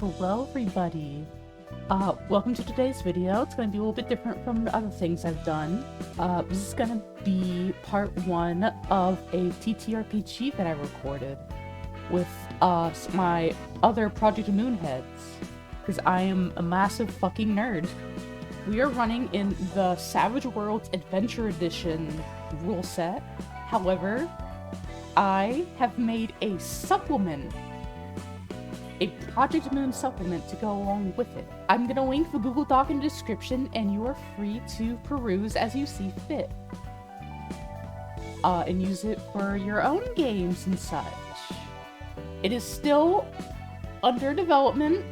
Hello everybody! Welcome to today's video. It's going to be a little bit different from the other things I've done. This is going to be part 1 of a TTrpg that I recorded with my other Project Moonheads, because I am a massive fucking nerd. We are running in the Savage Worlds Adventure Edition rule set. However, I have made a supplement, a Project Moon supplement to go along with it. I'm gonna link the Google Doc in the description, and you are free to peruse as you see fit. And use it for your own games and such. It is still under development.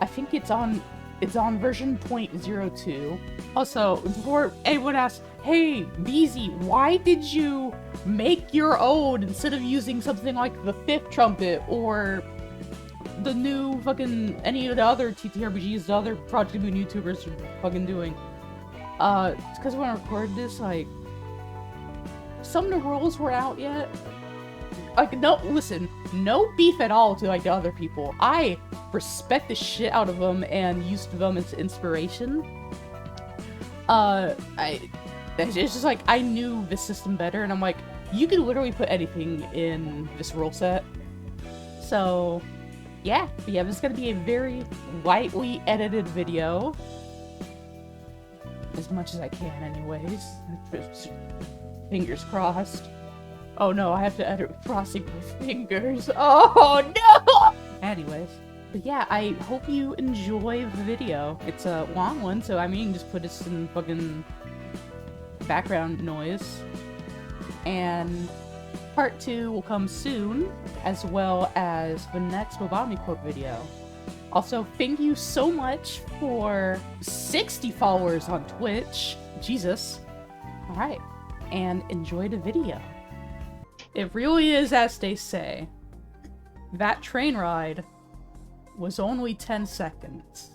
I think it's on version 0.02. Also, before anyone asks, hey, BZ, why did you make your own instead of using something like the Fifth Trumpet or the new fucking any of the other TTRPGs the other Project Moon YouTubers are fucking doing? It's because when I recorded this, like, some of the rules weren't out yet. Like, no, listen, no beef at all to, like, the other people. I respect the shit out of them and used them as inspiration. It's just like, I knew this system better, and I'm like, you can literally put anything in this rule set. So, yeah, this is gonna be a very lightly edited video. As much as I can, anyways. Fingers crossed. Oh no, I have to edit with crossing my fingers. Oh no! Anyways. But yeah, I hope you enjoy the video. It's a long one, so I mean, just put this in fucking background noise. And part 2 will come soon, as well as the next Lobotomy Corp video. Also, thank you so much for 60 followers on Twitch. Jesus. Alright, and enjoy the video. It really is as they say. That train ride was only 10 seconds.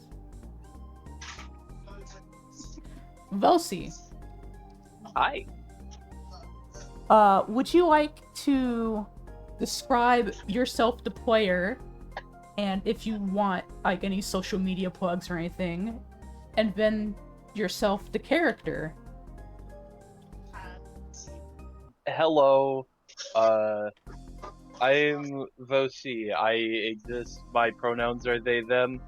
Velsi. Hi. Would you like to describe yourself, the player, and if you want, like, any social media plugs or anything, and then yourself, the character? Hello. I'm Vosi. I exist. My pronouns are they, them.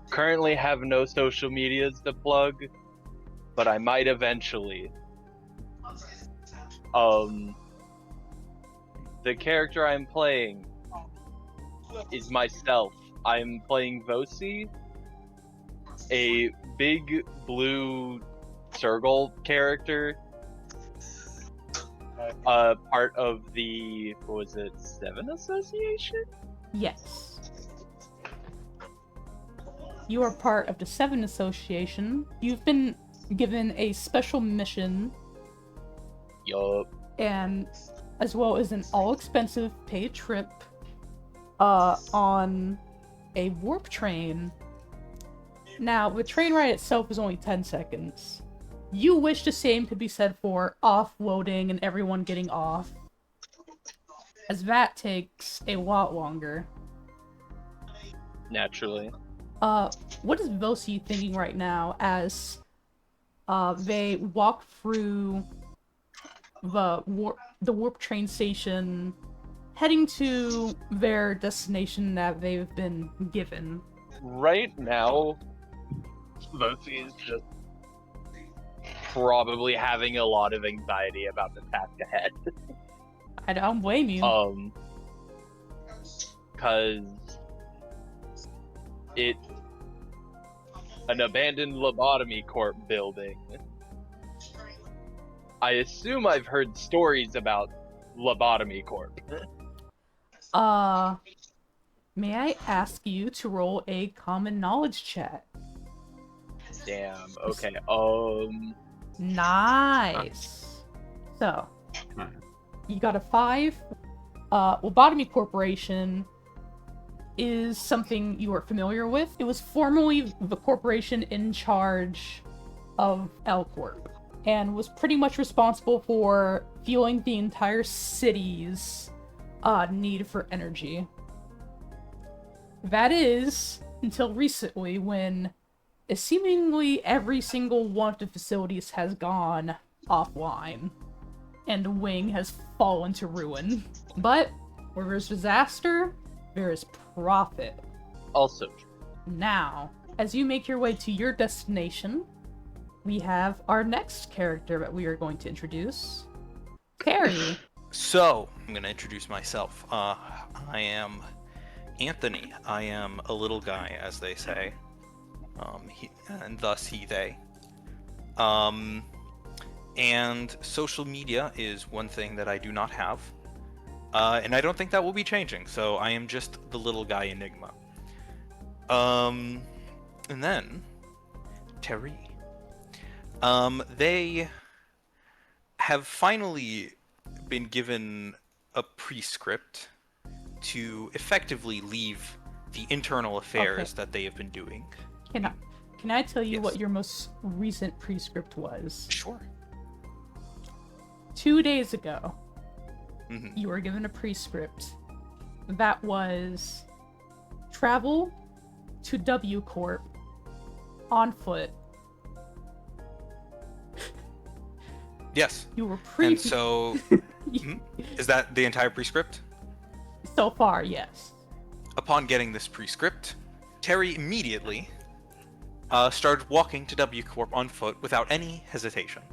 Currently have no social medias to plug, but I might eventually. The character I'm playing is myself. I'm playing Vosi, a big blue circle character. Part of the, what was it, 7 Association? Yes. You are part of the 7 Association. You've been given a special mission. Yup. And as well as an all-expensive paid trip on a warp train. Now, the train ride itself is only 10 seconds. You wish the same could be said for offloading and everyone getting off, as that takes a lot longer. Naturally. What is Vosi thinking right now as they walk through the warp train station, heading to their destination that they've been given? Right now, Vosi is just probably having a lot of anxiety about the task ahead. I don't blame you. Cause it's an abandoned Lobotomy Corp building. I assume I've heard stories about Lobotomy Corp. May I ask you to roll a common knowledge check? Damn, okay, Nice. So, you got a 5. Lobotomy Corporation is something you are familiar with. It was formerly the corporation in charge of L Corp, and was pretty much responsible for fueling the entire city's need for energy. That is, until recently, when seemingly every single one of the facilities has gone offline, and the wing has fallen to ruin. But where there's disaster, there is profit. Also, Now, as you make your way to your destination, we have our next character that we are going to introduce. Terry. So, I'm going to introduce myself. I am Anthony. I am a little guy, as they say. And thus he, they. And social media is one thing that I do not have. And I don't think that will be changing, so I am just the little guy Enigma. And then, Terry. They have finally been given a prescript to effectively leave the internal affairs that they have been doing. Can I tell you Yes. what your most recent prescript was? Sure. 2 days ago, Mm-hmm. you were given a prescript that was travel to W Corp on foot. Yes. You were And so, is that the entire prescript? So far, yes. Upon getting this prescript, Terry immediately started walking to W Corp on foot without any hesitation.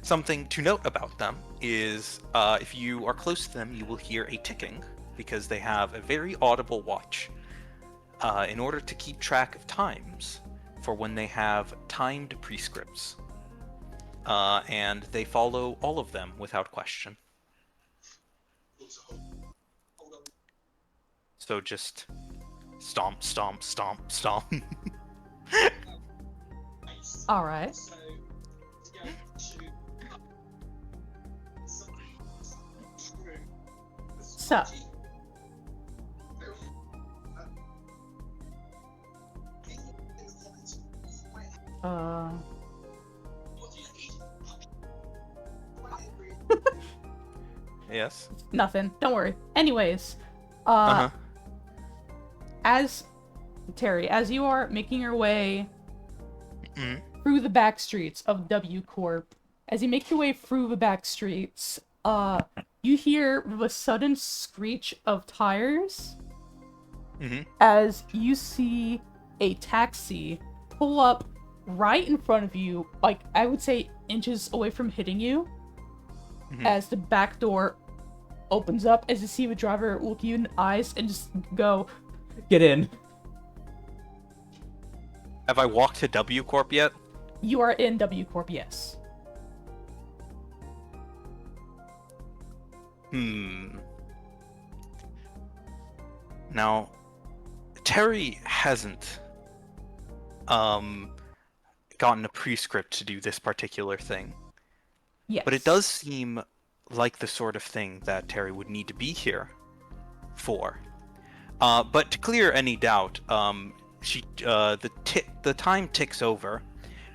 Something to note about them is if you are close to them, you will hear a ticking because they have a very audible watch in order to keep track of times for when they have timed prescripts. And they follow all of them without question. So just stomp, stomp, stomp, stomp. Alright. So. Yes. Nothing. Don't worry. Anyways, Uh-huh. as Terry, as you are making your way Mhm. through the back streets of W Corp, as you make your way through the back streets, you hear the sudden screech of tires as you see a taxi pull up right in front of you, like I would say inches away from hitting you. As the back door opens up, as you see the driver look you in the eyes and just go, "Get in." Have I walked to W Corp yet? You are in W Corp, yes. Now, Terry hasn't gotten a prescript to do this particular thing. Yes. But it does seem like the sort of thing that Terry would need to be here for. But to clear any doubt, the time ticks over,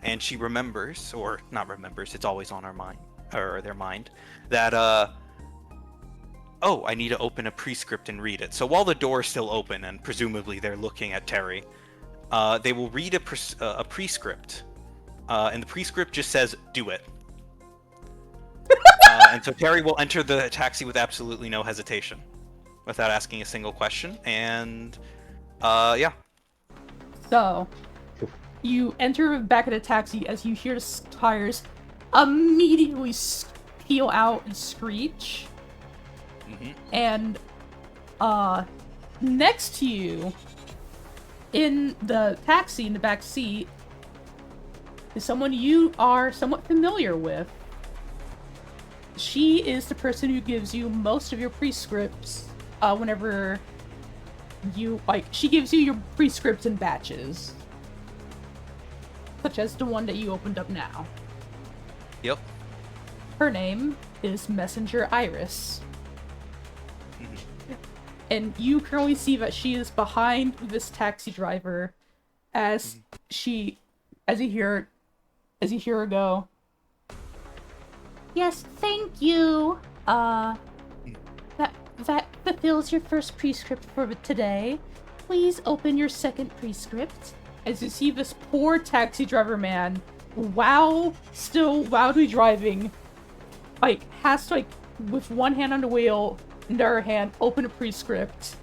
and she remembers, or not remembers, it's always on her mind, or their mind, that oh, I need to open a prescript and read it. So while the door is still open, and presumably they're looking at Terry, they will read a prescript, and the prescript just says, "Do it." And so Terry will enter the taxi with absolutely no hesitation, without asking a single question, and yeah. So, you enter back of the taxi as you hear the tires immediately peel out and screech. And, next to you, in the taxi, in the back seat, is someone you are somewhat familiar with. She is the person who gives you most of your prescripts, whenever you, she gives you your prescripts in batches. Such as the one that you opened up now. Yep. Her name is Messenger Iris. And you currently see that she is behind this taxi driver as you hear her go, "Yes, thank you. The fulfills your first prescript for today. Please open your second prescript. As you see this poor taxi driver man, still loudly driving, like, has to, like, with one hand on the wheel, and the other hand, open a prescript.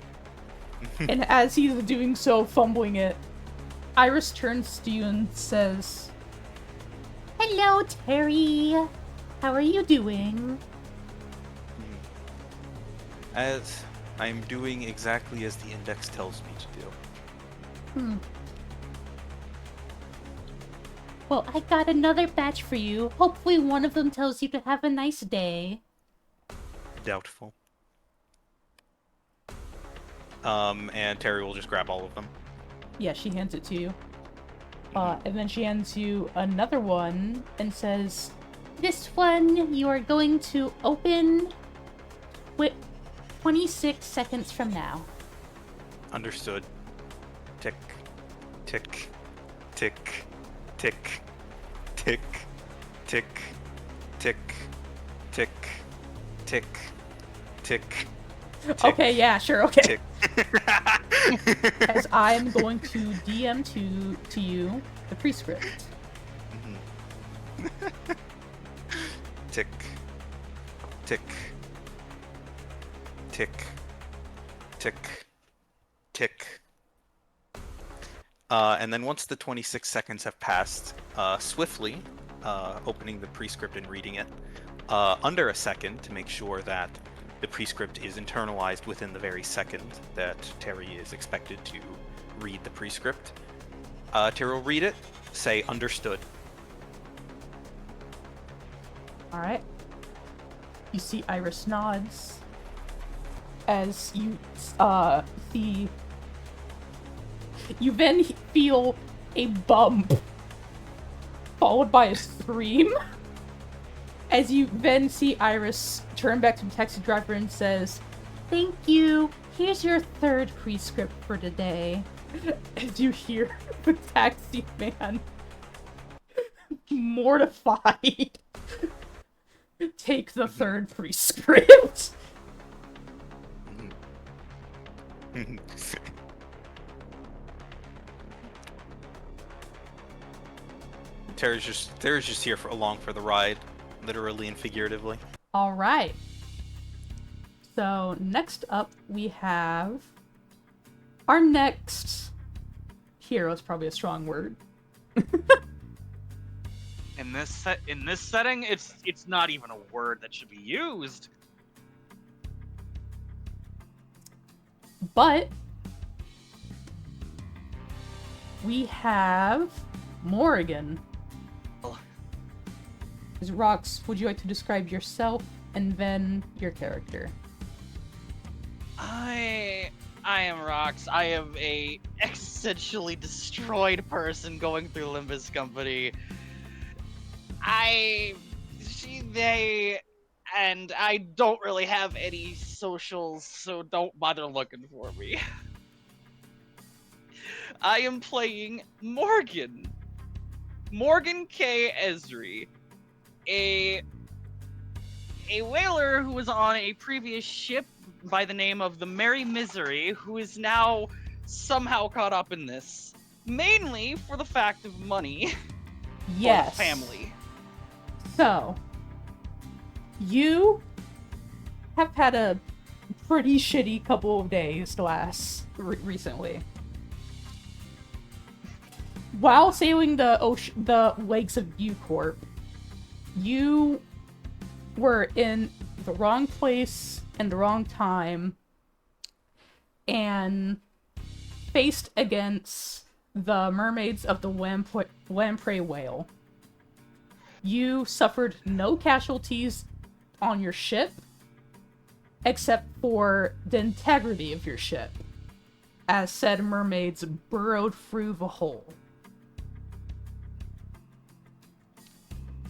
And as he's doing so, fumbling it, Iris turns to you and says, "Hello, Terry. How are you doing?" As I'm doing exactly as the index tells me to do. Well, I got another batch for you. Hopefully one of them tells you to have a nice day. Doubtful. And Terry will just grab all of them. Yeah, she hands it to you. And then she hands you another one and says, "This one you are going to open with 26 seconds from now." Understood. Tick, tick, tick, tick, tick, tick, tick, tick, tick, tick. Okay, yeah, sure, okay. Tick. As I'm going to DM to you the prescript. Tick, tick, tick, tick, tick. And then once the 26 seconds have passed, swiftly opening the prescript and reading it, under a second to make sure that the prescript is internalized within the very second that Terry is expected to read the prescript. Terry will read it, say understood. Alright. You see Iris nods. As you see... You then feel a bump, followed by a scream. As you then see Iris turn back to the taxi driver and says, "Thank you. Here's your third prescript for today." As you hear the taxi man, mortified, take the third prescript. Terry's just here along for the ride, literally and figuratively. All right. So next up we have our next hero. Is probably a strong word. In this setting, it's not even a word that should be used. But we have Morrigan. Rox, would you like to describe yourself and then your character? I am Rox. I am a existentially destroyed person going through Limbus Company. They, and I don't really have any socials, so don't bother looking for me. I am playing Morgan K. Esri, a whaler who was on a previous ship by the name of the Merry Misery, who is now somehow caught up in this, mainly for the fact of money. Yes. For the family. So, you have had a pretty shitty couple of days recently. While sailing the lakes of U-Corp, you were in the wrong place and the wrong time and faced against the mermaids of the Lamprey whale. You suffered no casualties on your ship except for the integrity of your ship, as said mermaids burrowed through the hole.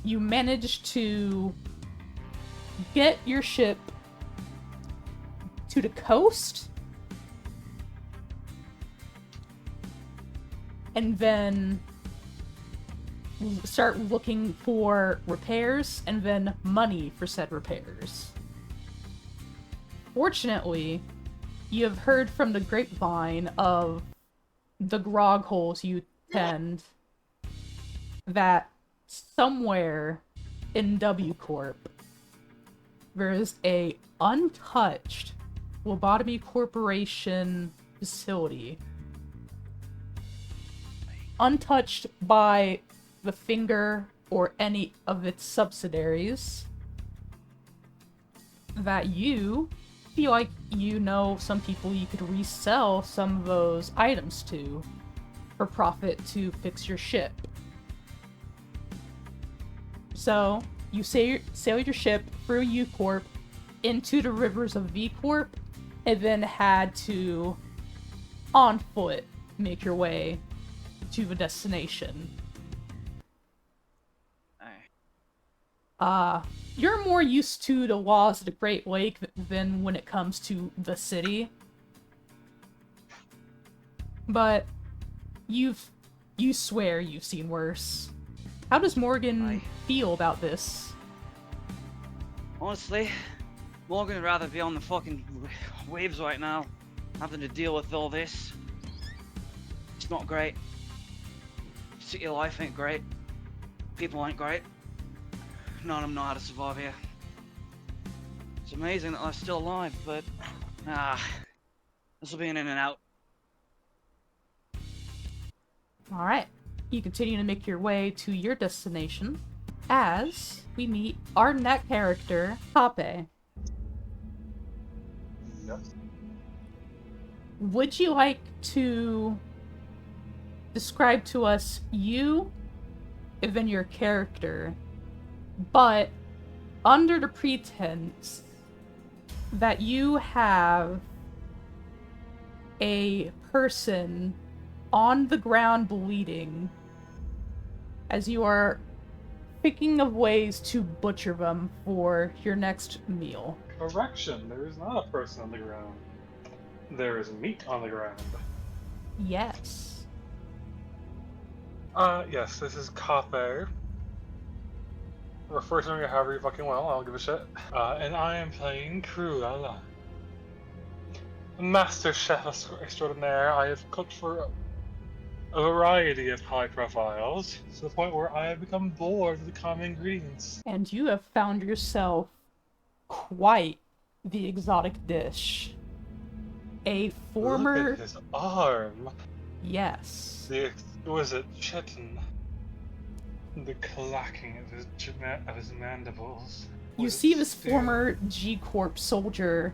You managed to get your ship to the coast and then start looking for repairs and then money for said repairs. Fortunately, you have heard from the grapevine of the grog holes you tend that somewhere in W Corp there is a untouched Lobotomy Corporation facility. Untouched by the Finger or any of its subsidiaries. That you feel like you know some people you could resell some of those items to for profit to fix your ship. So, you sail your ship through U Corp into the rivers of V Corp, and then had to, on foot, make your way to the destination. You're more used to the laws of the Great Lake than when it comes to the city. But you swear you've seen worse. How does Morgan feel about this? Honestly, Morgan would rather be on the fucking waves right now, having to deal with all this. It's not great. City life ain't great. People ain't great. None of them know how to survive here. It's amazing that I'm still alive, but this will be an in and out. Alright, you continue to make your way to your destination as we meet our net character, Pape. Yes. Would you like to describe to us you, and then your character, but under the pretense that you have a person on the ground bleeding as you are thinking of ways to butcher them for your next meal? Correction, there is not a person on the ground. There is meat on the ground. Yes. Yes, this is Kafe. Refer to me however you fucking well, I don't give a shit. And I am playing Cruella. Master Chef Extraordinaire, I have cooked for a variety of high profiles, to the point where I have become bored with the common ingredients. And you have found yourself quite the exotic dish. A former... Look at his arm! Yes. The exquisite chitin. The clacking of his mandibles. You see this former G-Corp soldier,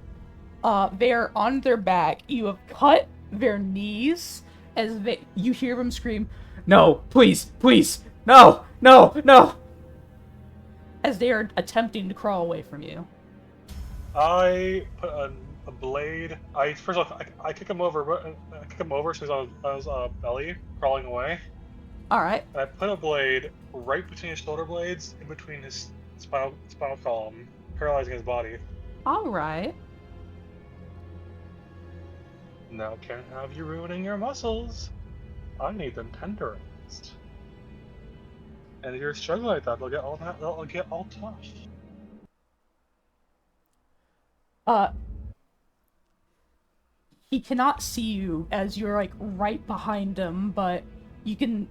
they're on their back. You have cut their knees as you hear them scream, "No, please, please, no, no, no!" as they are attempting to crawl away from you. I put a blade. First off, I kick him over. I kick him over so he's on his belly, crawling away. Alright. And I put a blade right between his shoulder blades, in between his spinal column, paralyzing his body. Alright. Now can't have you ruining your muscles. I need them tenderized. And if you're struggling like that, they'll get all tough. He cannot see you as you're like right behind him, but you can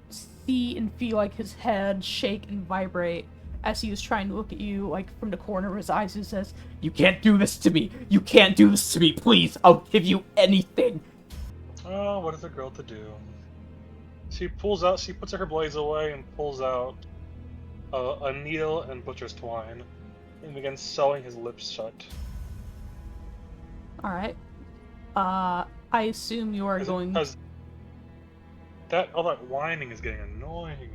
see and feel like his head shake and vibrate as he is trying to look at you like from the corner of his eyes and says, "You can't do this to me! You can't do this to me! Please! I'll give you anything!" Oh, what is a girl to do? She puts her blades away and pulls out a needle and butcher's twine and begins sewing his lips shut. Alright. I assume you are going... Because all that whining is getting annoying.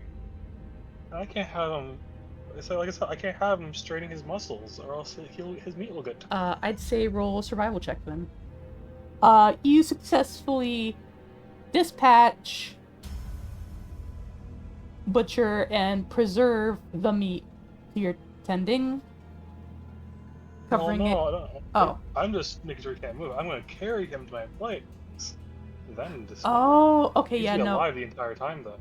I can't have him... So like I said, I can't have him straining his muscles, or else his meat will get... I'd say roll a survival check then. You successfully dispatch, butcher, and preserve the meat you're tending. Covering I'm just making sure he can't move. I'm going to carry him to my place. Then just... Oh, okay, yeah, no. no. Alive the entire time, though.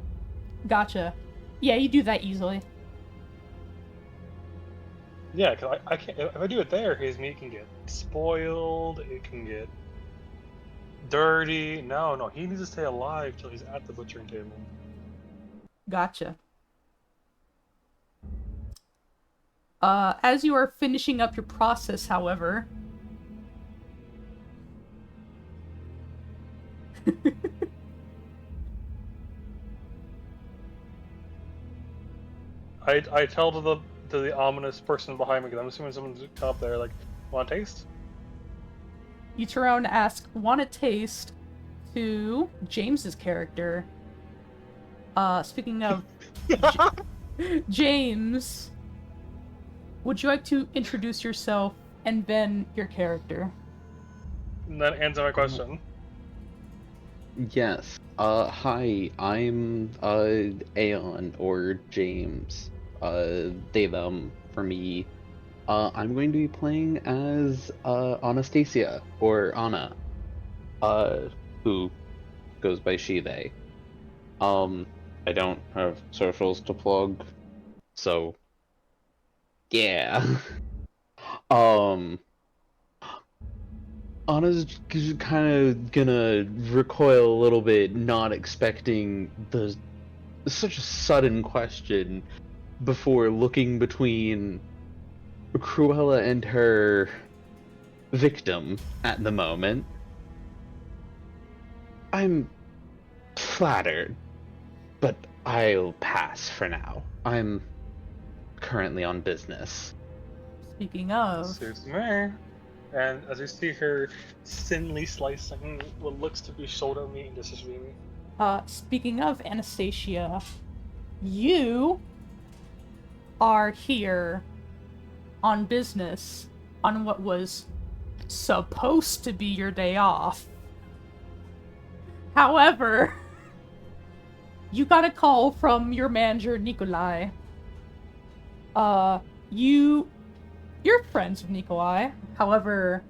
Gotcha. Yeah, you do that easily. Yeah, because I can't. If I do it there, his meat can get spoiled. It can get dirty. No, he needs to stay alive till he's at the butchering table. Gotcha. As you are finishing up your process, however... I tell to the ominous person behind me, because I'm assuming someone's up there, like, want a taste? You turn around and ask, want a taste, to James's character. Speaking of James, would you like to introduce yourself and then your character? And then answer my question. Yes. Hi, I'm, Aeon, or James. They, them, for me. I'm going to be playing as, Anastasia, or Anna. Who goes by she, they. I don't have socials to plug, so... Yeah. Anna's kind of gonna recoil a little bit, not expecting such a sudden question before looking between Cruella and her victim at the moment. I'm flattered, but I'll pass for now. I'm currently on business. Speaking of... Suits me. And as you see her thinly slicing what looks to be shoulder meat into sashimi. Speaking of Anastasia, you are here on business on what was supposed to be your day off. However, you got a call from your manager, Nikolai. You're friends with Nikolai. However,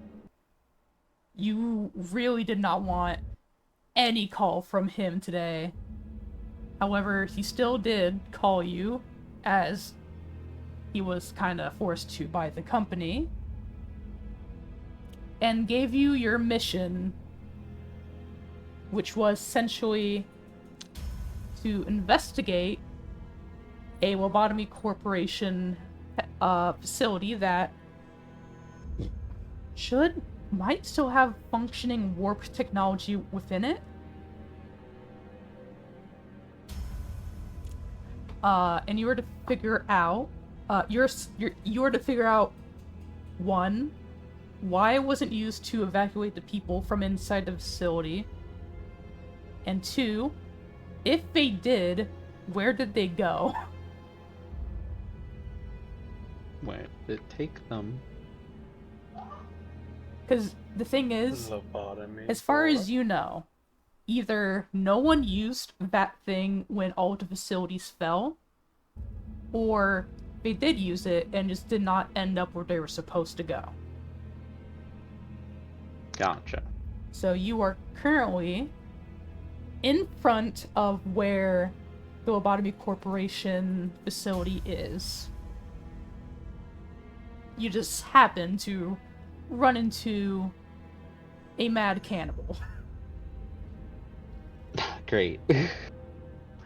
you really did not want any call from him today. However, he still did call you, as he was kind of forced to by the company, and gave you your mission, which was essentially to investigate a lobotomy corporation facility that might still have functioning warp technology within it. And you were to figure out, you were to figure out, one, why it wasn't used to evacuate the people from inside the facility, and two, if they did, where did they go? Where did it take them? Because the thing is, Lobotomy. as far as you know, either no one used that thing when all of the facilities fell, or they did use it and just did not end up where they were supposed to go. Gotcha. So you are currently in front of where the Lobotomy Corporation facility is. You just happen to run into a mad cannibal. Great. And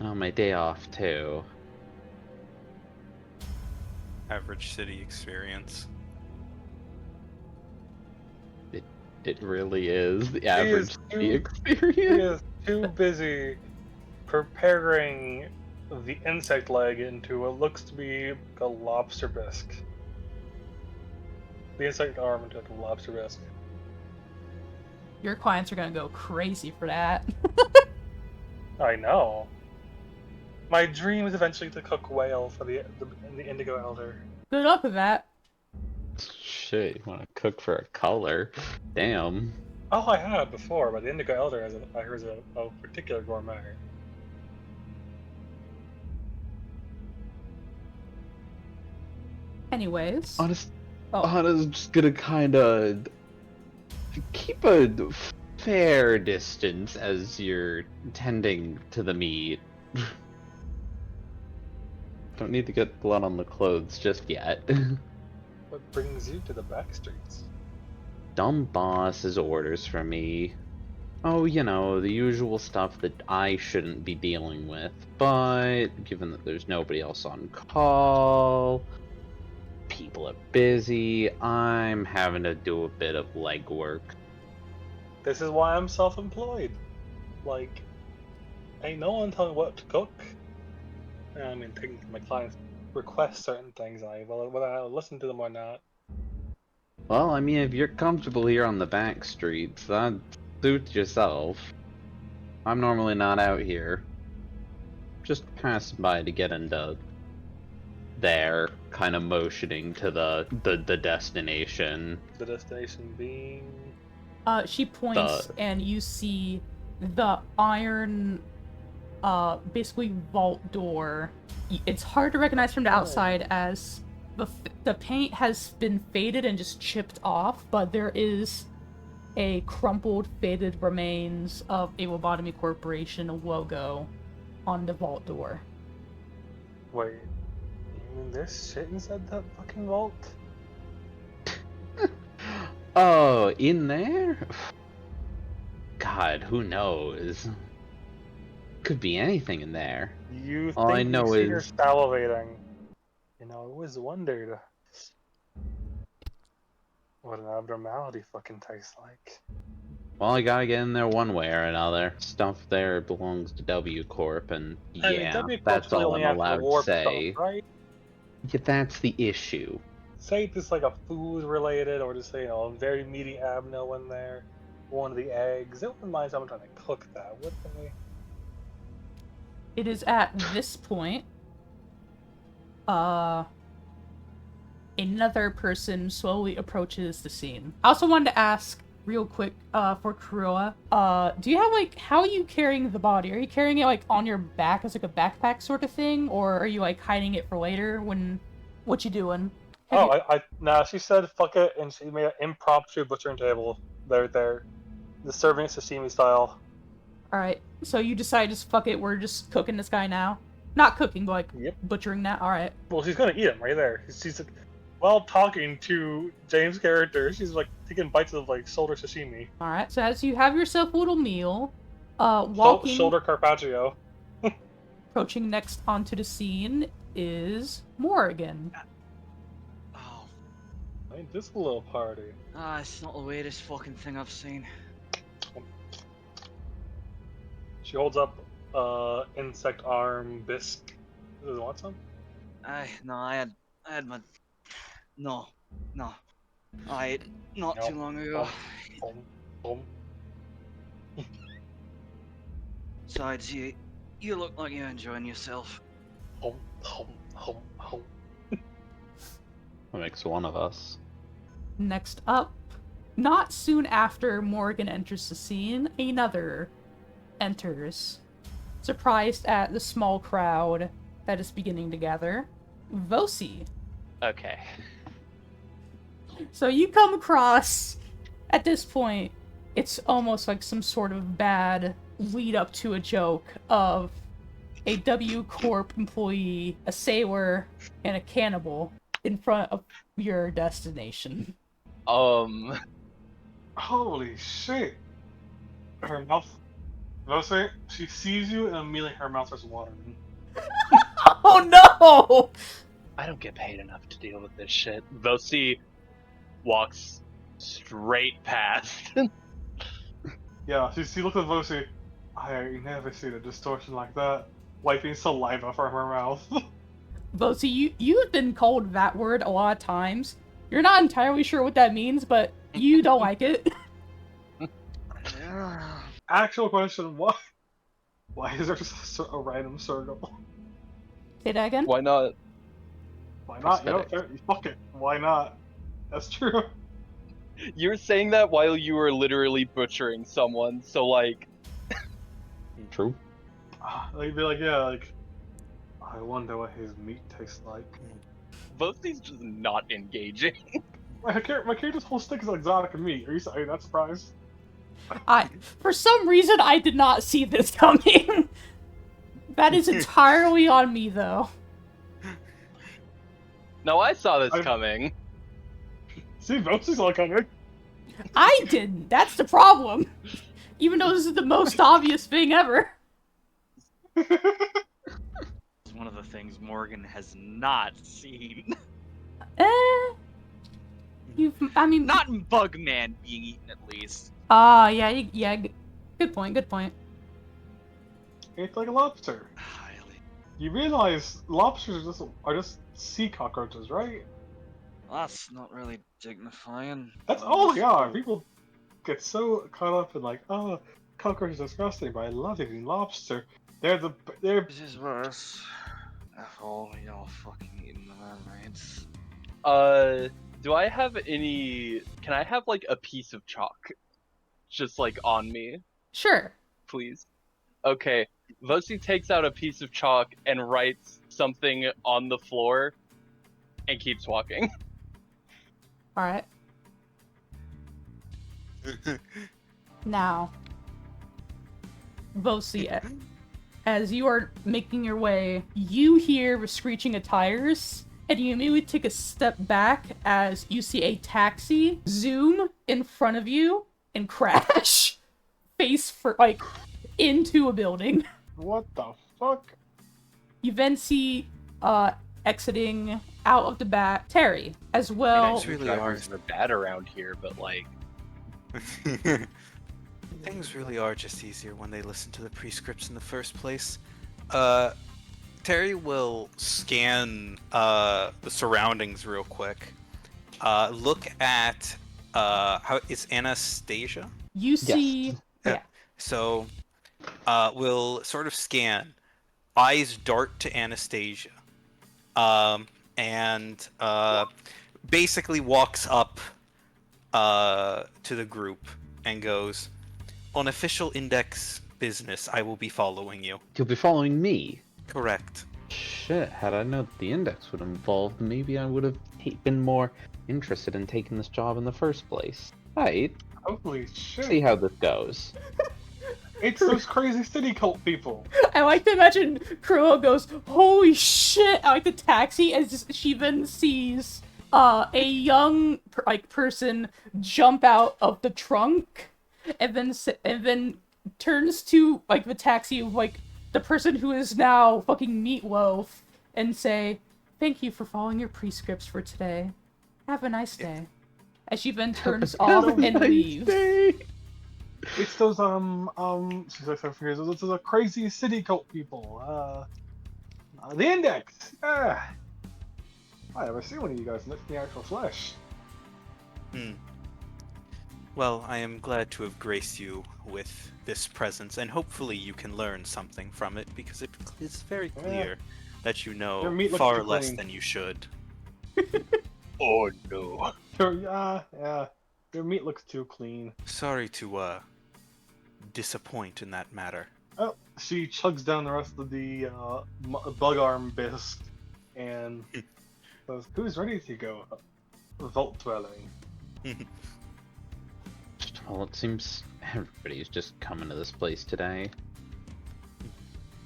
on my day off, too. Average city experience. It really is the average city experience. He is too busy preparing the insect leg into what looks to be a lobster bisque. The insect arm into a lobster bisque. Your clients are gonna go crazy for that. I know. My dream is eventually to cook whale for the Indigo Elder. Good luck with that. Shit, you want to cook for a color? Damn. Oh, I had before, but the Indigo Elder, I heard, is a particular gourmet. Anyways. Anna's just gonna kind of keep a fair distance as you're tending to the meat. Don't need to get blood on the clothes just yet. What brings you to the back streets? Dumb boss's orders from me. Oh, you know, the usual stuff that I shouldn't be dealing with. But given that there's nobody else on call, people are busy, I'm having to do a bit of legwork. This is why I'm self-employed. Like, ain't no one telling me what to cook. I mean, technically my clients request certain things, whether I listen to them or not. Well, I mean, if you're comfortable here on the back streets, that suits yourself. I'm normally not out here. Just passing by to get into there, kind of motioning to the destination. The destination being... She points and you see the iron, basically vault door. It's hard to recognize from the outside as the paint has been faded and just chipped off, but there is a crumpled, faded remains of a Lobotomy Corporation logo on the vault door. Wait, you mean there's shit inside that fucking vault? Oh, in there? God, who knows? Could be anything in there. You All I think know you see her is- salivating. You know, I always wondered what an abnormality fucking tastes like. Well, I gotta get in there one way or another. Stuff there belongs to W Corp, and I mean, yeah, W that's Corp's really all only I'm after allowed to warp say. stuff, right? Yeah, that's the issue. Say it's like a food related, or just say, you know, a very meaty abno in there. One of the eggs. They wouldn't mind someone trying to cook that, would they? It is at this point, another person slowly approaches the scene. I also wanted to ask, real quick, for Kurua, do you have, like, how are you carrying the body? Are you carrying it, like, on your back as, like, a backpack sort of thing? Or are you, like, hiding it for later what you doing? Nah, she said fuck it, and she made an impromptu butchering table. There. The serving it sashimi style. Alright, so you decide just fuck it, we're just cooking this guy now? Not cooking, but, like, Yep. butchering that? Alright. Well, she's gonna eat him right there. She's like, while talking to James' character, she's like taking bites of like shoulder sashimi. Alright, so as you have yourself a little meal, walking... Shoulder carpaccio. Approaching next onto the scene is Morrigan. Oh, Ain't this a little party? it's not the weirdest fucking thing I've seen. She holds up insect arm bisque. Does it want some? No, I had my... No. I ate not No. too long ago. Boom. Besides, you look like you're enjoying yourself. Home. That makes one of us. Next up, not soon after Morgan enters the scene, another enters, surprised at the small crowd that is beginning to gather. Vosi. Okay. So you come across, at this point, it's almost like some sort of bad lead up to a joke of a W Corp employee, a sailor, and a cannibal in front of your destination. Holy shit! Her mouth. Mostly, she sees you and immediately her mouth starts watering. Oh no! I don't get paid enough to deal with this shit. Vosi walks straight past. Yeah, she looks at Vosi. I never seen a distortion like that. Wiping saliva from her mouth. Vosi, you've been called that word a lot of times. You're not entirely sure what that means, but you don't like it. Actual question, why is there just a random circle? Say that again? Why not? Why not? You Aesthetic. know, fuck it. Why not? That's true. You're saying that while you were literally butchering someone, so like... True. They'd be like, yeah, like, I wonder what his meat tastes like. Vosi's just not engaging. My character's whole stick is exotic meat. Are you not surprised? For some reason, I did not see this coming. That is entirely on me, though. No, I saw this coming. See, Vosi's all coming. I didn't. That's the problem. Even though this is the most obvious thing ever. It's one of the things Morgan has not seen. I mean... Not in Bugman being eaten, at least. yeah, good point, good point. It's like a lobster. Highly. You realize lobsters are just sea cockroaches, right? That's not really dignifying. That's all they are. People get so caught up in like, oh, cockroach is disgusting, but I love eating lobster. They're This is worse. After all, y'all fucking eating the mermaids. Do I have any... Can I have, like, a piece of chalk? Just, like, on me, Sure. please? Okay. Vosi takes out a piece of chalk and writes something on the floor and keeps walking. Alright. Now, Vosia, as you are making your way, you hear the screeching of tires, and you immediately take a step back as you see a taxi zoom in front of you and crash into a building. what the fuck? You then see, exiting out of the back, Terry, as well. Things really Drivers are bad around here, but, like... Things really are just easier when they listen to the prescripts in the first place. Terry will scan the surroundings real quick. Look at how it's Anastasia. You see, yeah. So we'll sort of scan. Eyes dart to Anastasia, and basically walks up to the group and goes, "On official index business, I will be following you." You'll be following me. Correct. Shit, had I known the index would involve, maybe I would have been more interested in taking this job in the first place. Right, Holy shit! see how this goes. It's those crazy city cult people. I like to imagine Kuro goes, "Holy shit!" out the taxi as she then sees a young person jump out of the trunk, and then turns to the taxi of the person who is now fucking Meatloaf and say, "Thank you for following your prescripts for today. Have a nice day." As she then turns off and leaves. It's those she's like, those are the crazy city cult people. The index. I never seen one of you guys in the actual flesh. Well, I am glad to have graced you with this presence, and hopefully you can learn something from it, because it is very clear that you Your know meat looks far too less clean. than you should. Oh no. Yeah. Your meat looks too clean. Sorry to disappoint in that matter. Oh, she chugs down the rest of the bug arm bisque and says, "Who's ready to go? Vault dwelling." Well, it seems everybody's just coming to this place today.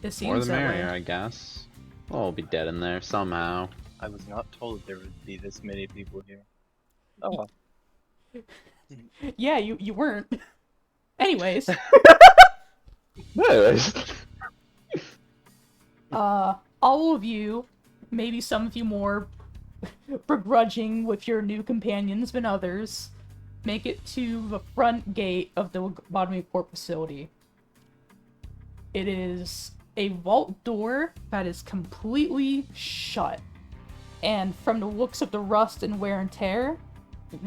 It seems More the that merrier, way. I guess. We'll all be dead in there somehow. I was not told there would be this many people here. Oh, Yeah, you weren't. Anyways, Anyways. all of you, maybe some of you more begrudging with your new companions than others, make it to the front gate of the Botany Port facility. It is a vault door that is completely shut. And from the looks of the rust and wear and tear,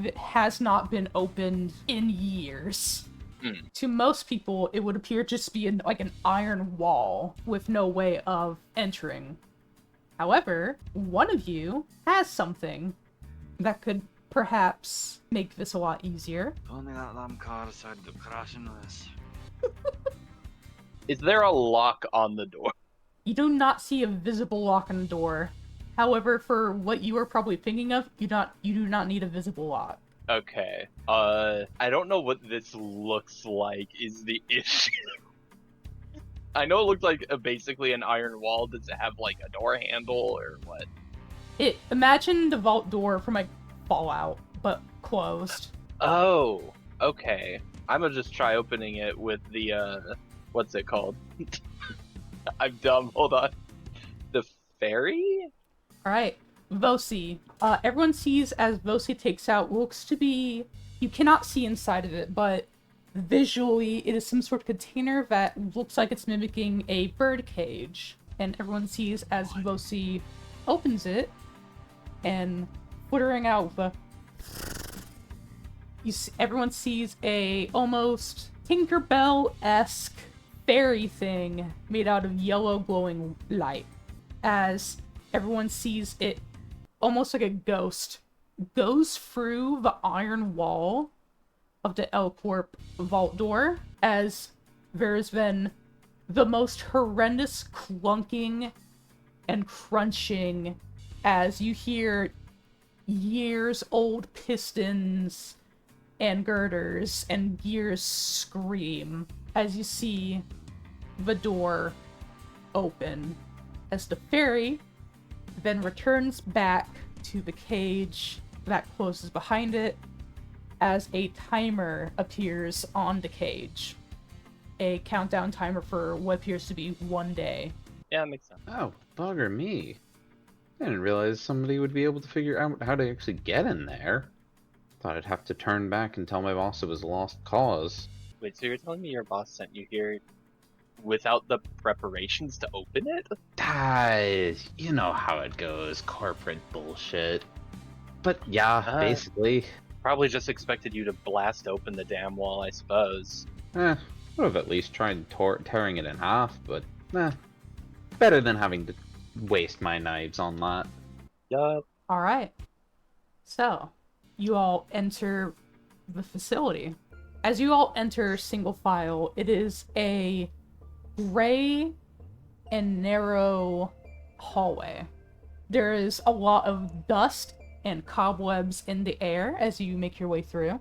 it has not been opened in years. To most people, it would appear just to be like an iron wall with no way of entering. However, one of you has something that could perhaps make this a lot easier. If only that damn car decided to crash into this. is there a lock on the door? You do not see a visible lock on the door. However, for what you are probably thinking of, you do not need a visible lock. Okay. I don't know what this looks like is the issue. I know it looks like basically an iron wall. Does it have like a door handle or what? Imagine the vault door from Fallout, but closed. Oh, okay. I'm gonna just try opening it with the what's it called? I'm dumb. Hold on. The fairy? Alright, Vosi. Everyone sees as Vosi takes out looks to be... You cannot see inside of it, but visually it is some sort of container that looks like it's mimicking a bird cage. And everyone sees as Vosi opens it, and flittering out with everyone sees a almost Tinkerbell-esque fairy thing made out of yellow glowing light. As everyone sees it, almost like a ghost, goes through the iron wall of the L-Corp vault door, as there's been the most horrendous clunking and crunching as you hear years old pistons and girders and gears scream as you see the door open, as the fairy then returns back to the cage that closes behind it as a timer appears on the cage. A countdown timer for what appears to be 1 day. Yeah, that makes sense. Oh, bugger me. I didn't realize somebody would be able to figure out how to actually get in there. Thought I'd have to turn back and tell my boss it was a lost cause. Wait, so you're telling me your boss sent you here without the preparations to open it? You know how it goes, corporate bullshit. But yeah, basically. Probably just expected you to blast open the damn wall, I suppose. Would have at least tried tearing it in half, but better than having to waste my knives on that. Yup. Alright. So, you all enter the facility. As you all enter single file, it is a gray and narrow hallway. There is a lot of dust and cobwebs in the air as you make your way through.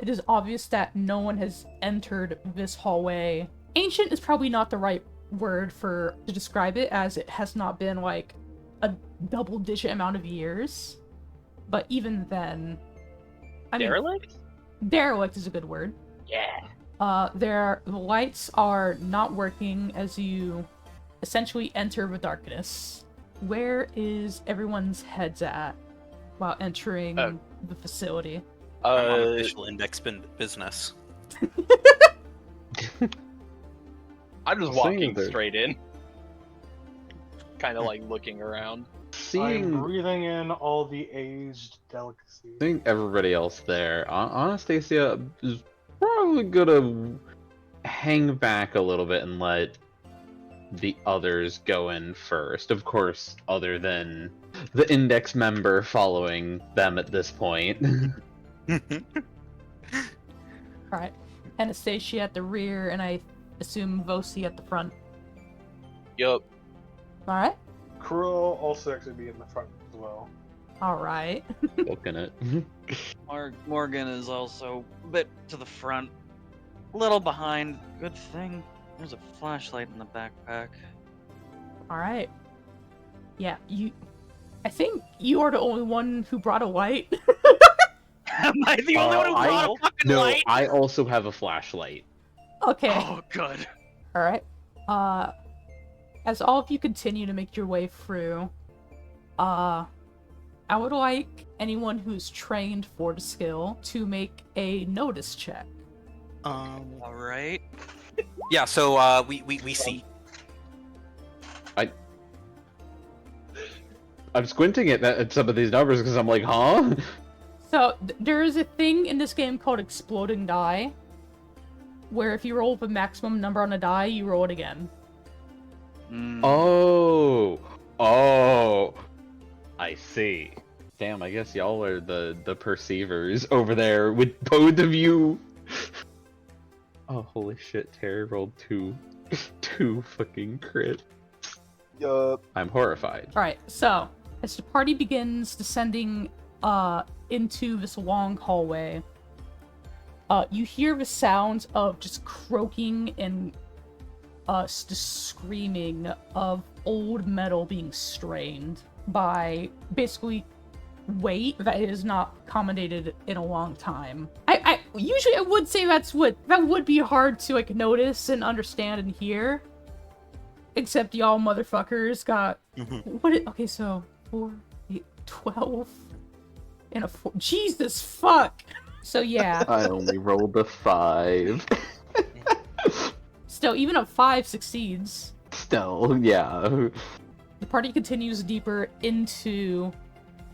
It is obvious that no one has entered this hallway. Ancient is probably not the right word to describe it, as it has not been like a double-digit amount of years. But even then, Derelict? Derelict is a good word. Yeah. The lights are not working as you essentially enter the darkness. Where is everyone's heads at while entering the facility? I'm on official index business. I'm just walking straight in. Kind of like looking around. I'm breathing in all the aged delicacies. Seeing everybody else there, Anastasia is probably gonna hang back a little bit and let the others go in first. Of course, other than the index member following them at this point. Alright. Anastasia at the rear, and I assume Vosi at the front. Yup. Alright. Crow also actually be in the front as well. Alright. Looking it. Morgan is also a bit to the front, a little behind. Good thing there's a flashlight in the backpack. Alright. Yeah, I think you are the only one who brought a light. Am I the only one who brought a fucking light? I also have a flashlight. Okay. Oh, good. Alright. As all of you continue to make your way through, I would like anyone who's trained for the skill to make a notice check. All right. Yeah, so we see. I'm squinting at some of these numbers because I'm like, huh? So, there is a thing in this game called Exploding Die, where if you roll the maximum number on a die, you roll it again. Oh, I see. Damn, I guess y'all are the perceivers over there with both of you. Oh, holy shit, Terry rolled two fucking crit. Yup. I'm horrified. Alright, so, as the party begins descending into this long hallway, you hear the sounds of just croaking and just screaming of old metal being strained by basically weight that is not accommodated in a long time. I usually I would say that would be hard to like notice and understand and hear. Except y'all motherfuckers got okay, so 4, 8, 12 and a 4. Jesus fuck. So yeah. I only rolled a 5. Still, even a 5 succeeds. Still, yeah. The party continues deeper into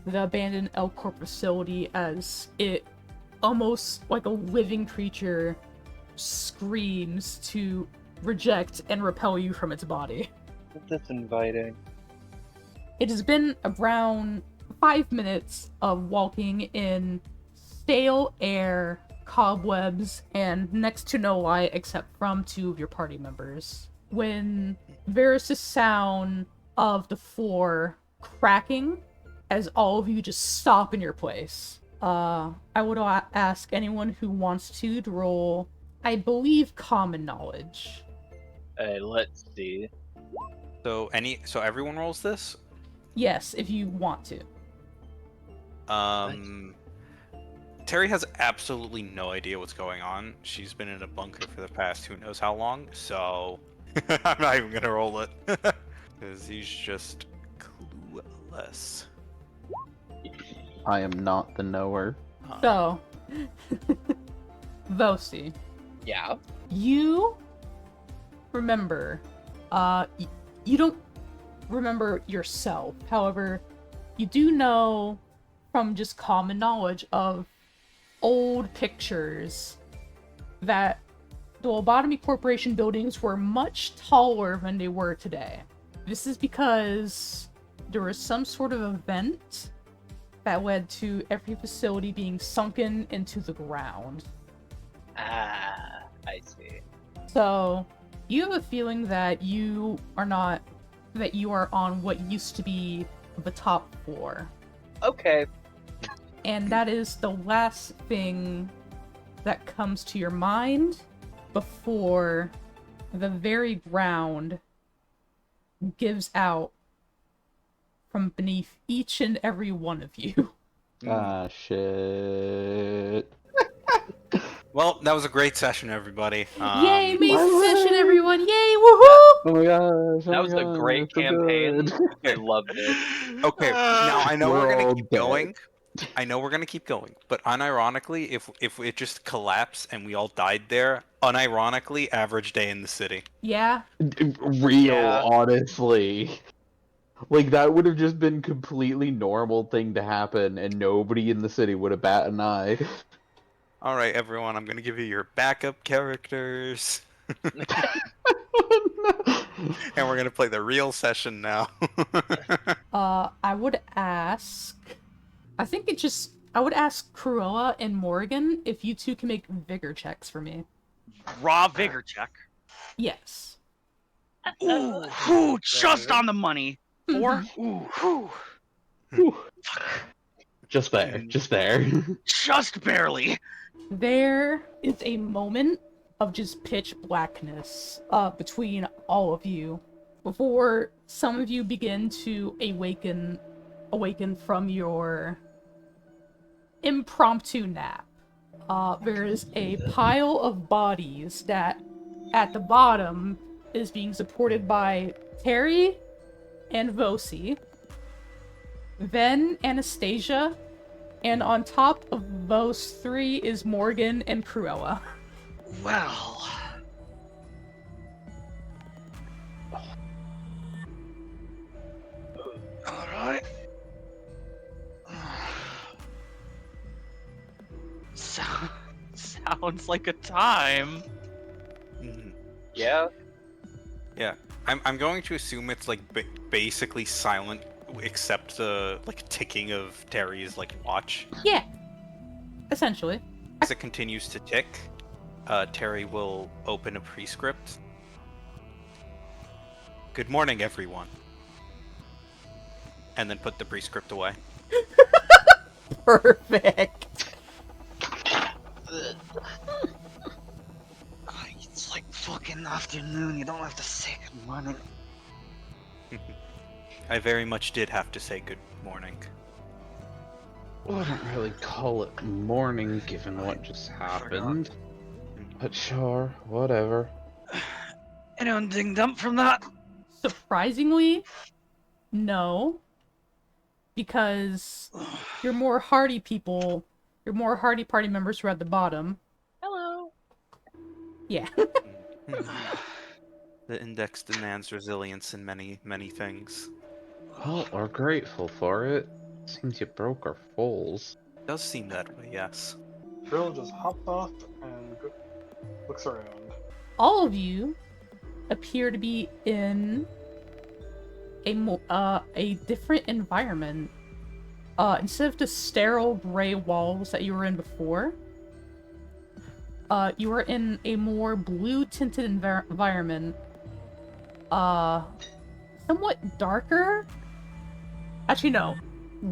the abandoned Elcorp facility as it, almost like a living creature, screams to reject and repel you from its body. That's inviting. It has been around 5 minutes of walking in stale air, cobwebs, and next to no light except from 2 of your party members, when there is the sound of the floor cracking as all of you just stop in your place. I would ask anyone who wants to roll, I believe, common knowledge. Hey, let's see. So everyone rolls this? Yes, if you want to. Terry has absolutely no idea what's going on. She's been in a bunker for the past who knows how long, so I'm not even gonna roll it. Because he's just clueless. I am not the knower. So, Vosi, Yeah. you remember, you don't remember yourself. However, you do know from just common knowledge of old pictures that the Lobotomy Corporation buildings were much taller than they were today. This is because there was some sort of event that led to every facility being sunken into the ground. Ah, I see. So, you have a feeling that you are on what used to be the top floor. Okay. And that is the last thing that comes to your mind before the very ground gives out from beneath each and every one of you. Ah, shit. Well, that was a great session, everybody. Yay, main session, everyone! Yay, woohoo! Oh my gosh. That was a great campaign. I loved it. Okay, now I know we're We're gonna all keep dead. going. I know we're gonna keep going, but unironically, if it just collapsed and we all died there, unironically, average day in the city. Yeah. Real, Yeah. honestly. Like, that would have just been completely normal thing to happen, and nobody in the city would have bat an eye. All right, everyone, I'm gonna give you your backup characters, and we're gonna play the real session now. I would ask... I would ask Cruella and Morgan if you two can make vigor checks for me. Raw vigor check. Yes. Ooh, just on the money. 4? Ooh. Just there, just there. Just barely. There is a moment of just pitch blackness between all of you before some of you begin to awaken from your impromptu nap. There is a pile of bodies that at the bottom is being supported by Terry and Vosi, then Anastasia, and on top of those 3 is Morgan and Cruella. Well. Alright. Sounds like a time. Yeah. Yeah, I'm going to assume it's like basically silent, except the like ticking of Terry's like watch. Yeah, essentially. As it continues to tick, Terry will open a prescript. Good morning, everyone. And then put the prescript away. Perfect. It's like fucking afternoon. You don't have to say good morning. I very much did have to say good morning. wouldn't really call it mourning given what just happened. But sure, whatever. Anyone dinged up from that? Surprisingly, no. Because your more hardy people, your more hardy party members who are at the bottom. Hello. Yeah. The index demands resilience in many, many things. Well, we're grateful for it. Seems you broke our falls. Does seem that way, yes. Drill just hops off and looks around. All of you appear to be in a different environment. Instead of the sterile gray walls that you were in before, you are in a more blue-tinted environment. Somewhat darker. Actually, no.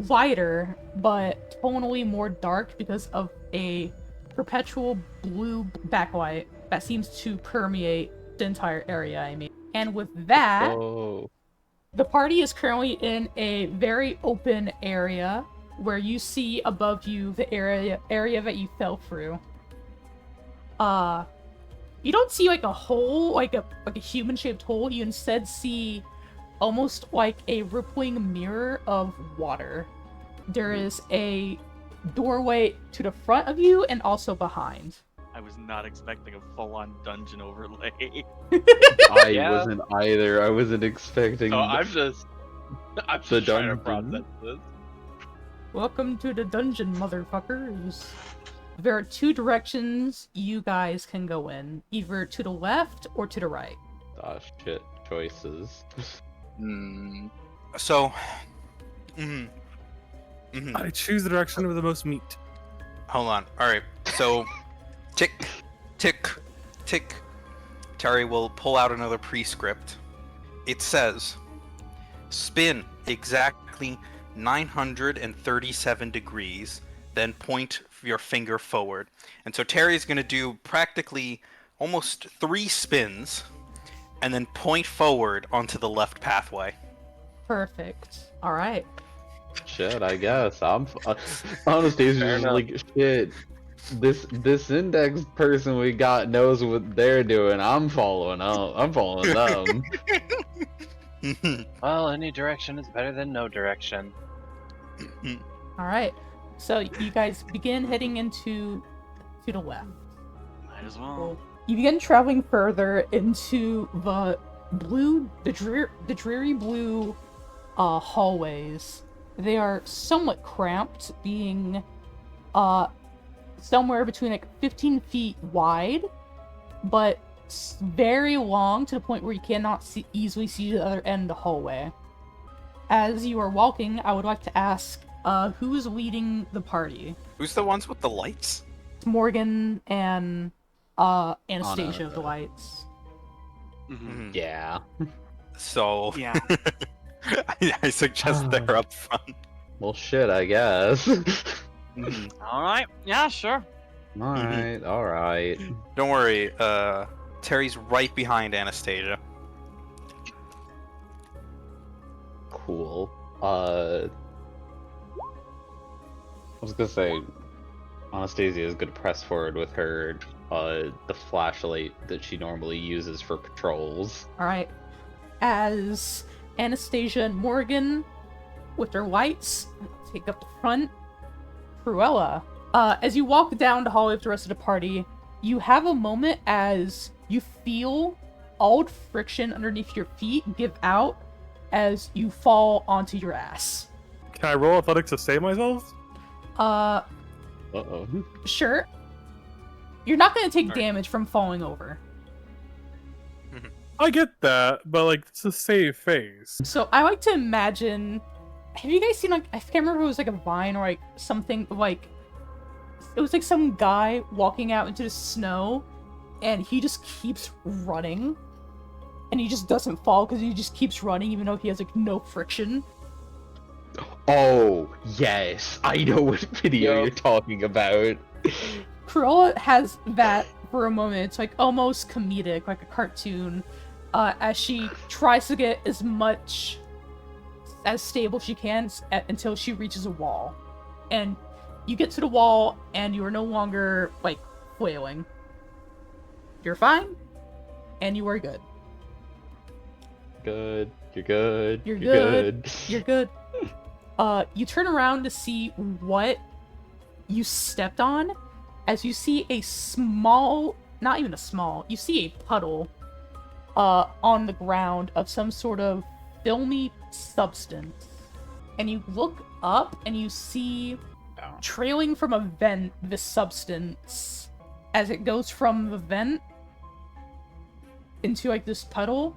Lighter, but tonally more dark because of a perpetual blue backlight that seems to permeate the entire area, I mean. And with that, Oh. the party is currently in a very open area where you see above you the area that you fell through. You don't see like a hole, like a human-shaped hole. You instead see almost like a rippling mirror of water. There is a doorway to the front of you and also behind. I was not expecting a full-on dungeon overlay. I Yeah. wasn't either. I wasn't expecting So I'm the just trying to dungeon. process this. Welcome to the dungeon, motherfuckers. There are two directions you guys can go in. Either to the left or to the right. Ah, shit. Choices. Hmm. So, I choose the direction with the most meat. hold on. All right. So, tick, tick, tick. Terry will pull out another prescript. It says, spin exactly 937 degrees, then point your finger forward. And so Terry's going to do practically almost 3 spins, and then point forward onto the left pathway. Perfect. Alright. Shit, I guess. Anastasia's Fair just enough. like, shit. This index person we got knows what they're doing. I'm following them. Well, any direction is better than no direction. Alright. So you guys begin heading into the left. Might as well. You begin traveling further into the dreary blue hallways. They are somewhat cramped, being somewhere between like 15 feet wide, but very long to the point where you cannot easily see the other end of the hallway. As you are walking, I would like to ask, who is leading the party? Who's the ones with the lights? Morgan and Anastasia Anna. of the lights. Mm-hmm. Yeah. So, Yeah. I suggest they're up front. Well, shit, I guess. All right. Yeah, sure. Alright. Don't worry, Terry's right behind Anastasia. Cool. I was gonna say, Anastasia is gonna press forward with her, the flashlight that she normally uses for patrols. Alright. As Anastasia and Morgan, with their lights, take up the front, Cruella. As you walk down the hallway with the rest of the party, you have a moment as you feel all the friction underneath your feet give out as you fall onto your ass. Can I roll athletics to save myself? Uh-oh. Sure. You're not going to take Alright. damage from falling over. I get that, but like it's a save phase. So I like to imagine. Have you guys seen like I can't remember if it was like a Vine or like something like it was like some guy walking out into the snow, and he just keeps running, and he just doesn't fall because he just keeps running even though he has like no friction. Oh, yes. I know what video Yup. you're talking about. Cruella has that for a moment. It's like almost comedic, like a cartoon, as she tries to get as much as stable she can until she reaches a wall. And you get to the wall, and you are no longer, like, flailing. You're fine, and you are good. Good. You're good. You're good. You're good. You turn around to see what you stepped on, as you see a small, not even a small, you see a puddle on the ground of some sort of filmy substance. And you look up and you see, trailing from a vent, this substance, as it goes from the vent into, like, this puddle,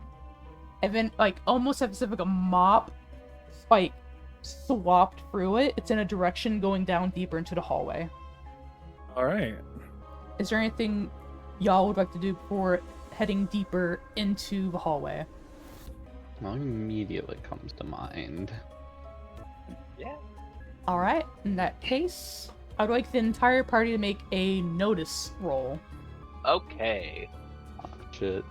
and then, like, almost as if, like, a mop, like, swapped through it. It's in a direction going down deeper into the hallway. Alright. Is there anything y'all would like to do before heading deeper into the hallway? Nothing immediately comes to mind. Yeah. Alright, in that case, I'd like the entire party to make a notice roll. Okay. Oh, shit.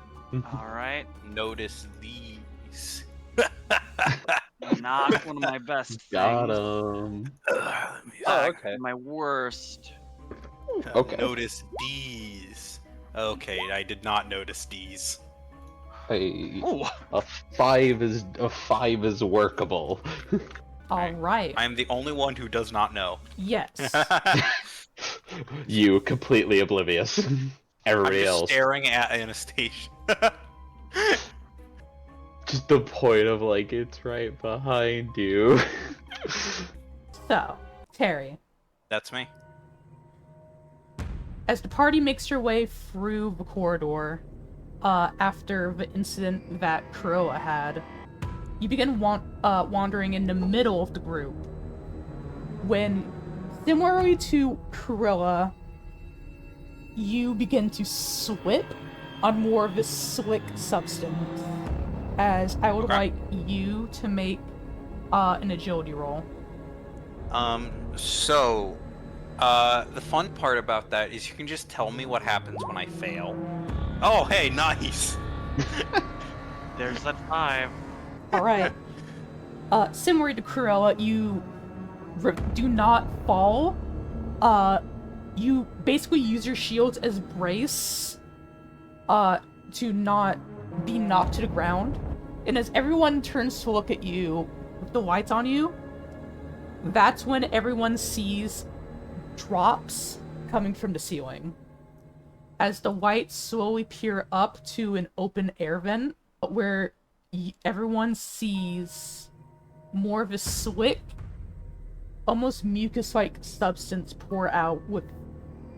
Alright. Notice these. Not one of my best Got things. him. Let me Oh, see. okay. My worst. Okay. Notice these. Okay, I did not notice these. Hey, Ooh. a 5 is workable. Alright. I'm the only one who does not know. Yes. You completely oblivious. I'm Everybody just else. staring at Anastasia. Just the point of like it's right behind you. So, Terry, That's me. as the party makes your way through the corridor, after the incident that Kuroa had, you begin wandering in the middle of the group. When, similarly to Kuroa, you begin to slip on more of this slick substance. As I would Okay. like you to make an agility roll. So, the fun part about that is you can just tell me what happens when I fail. Oh, hey, nice! There's that 5. Alright. Similar to Cruella, you do not fall. You basically use your shields as brace, to not be knocked to the ground. And as everyone turns to look at you, with the lights on you, that's when everyone sees drops coming from the ceiling. As the lights slowly peer up to an open air vent, where everyone sees more of a slick, almost mucus-like substance pour out. With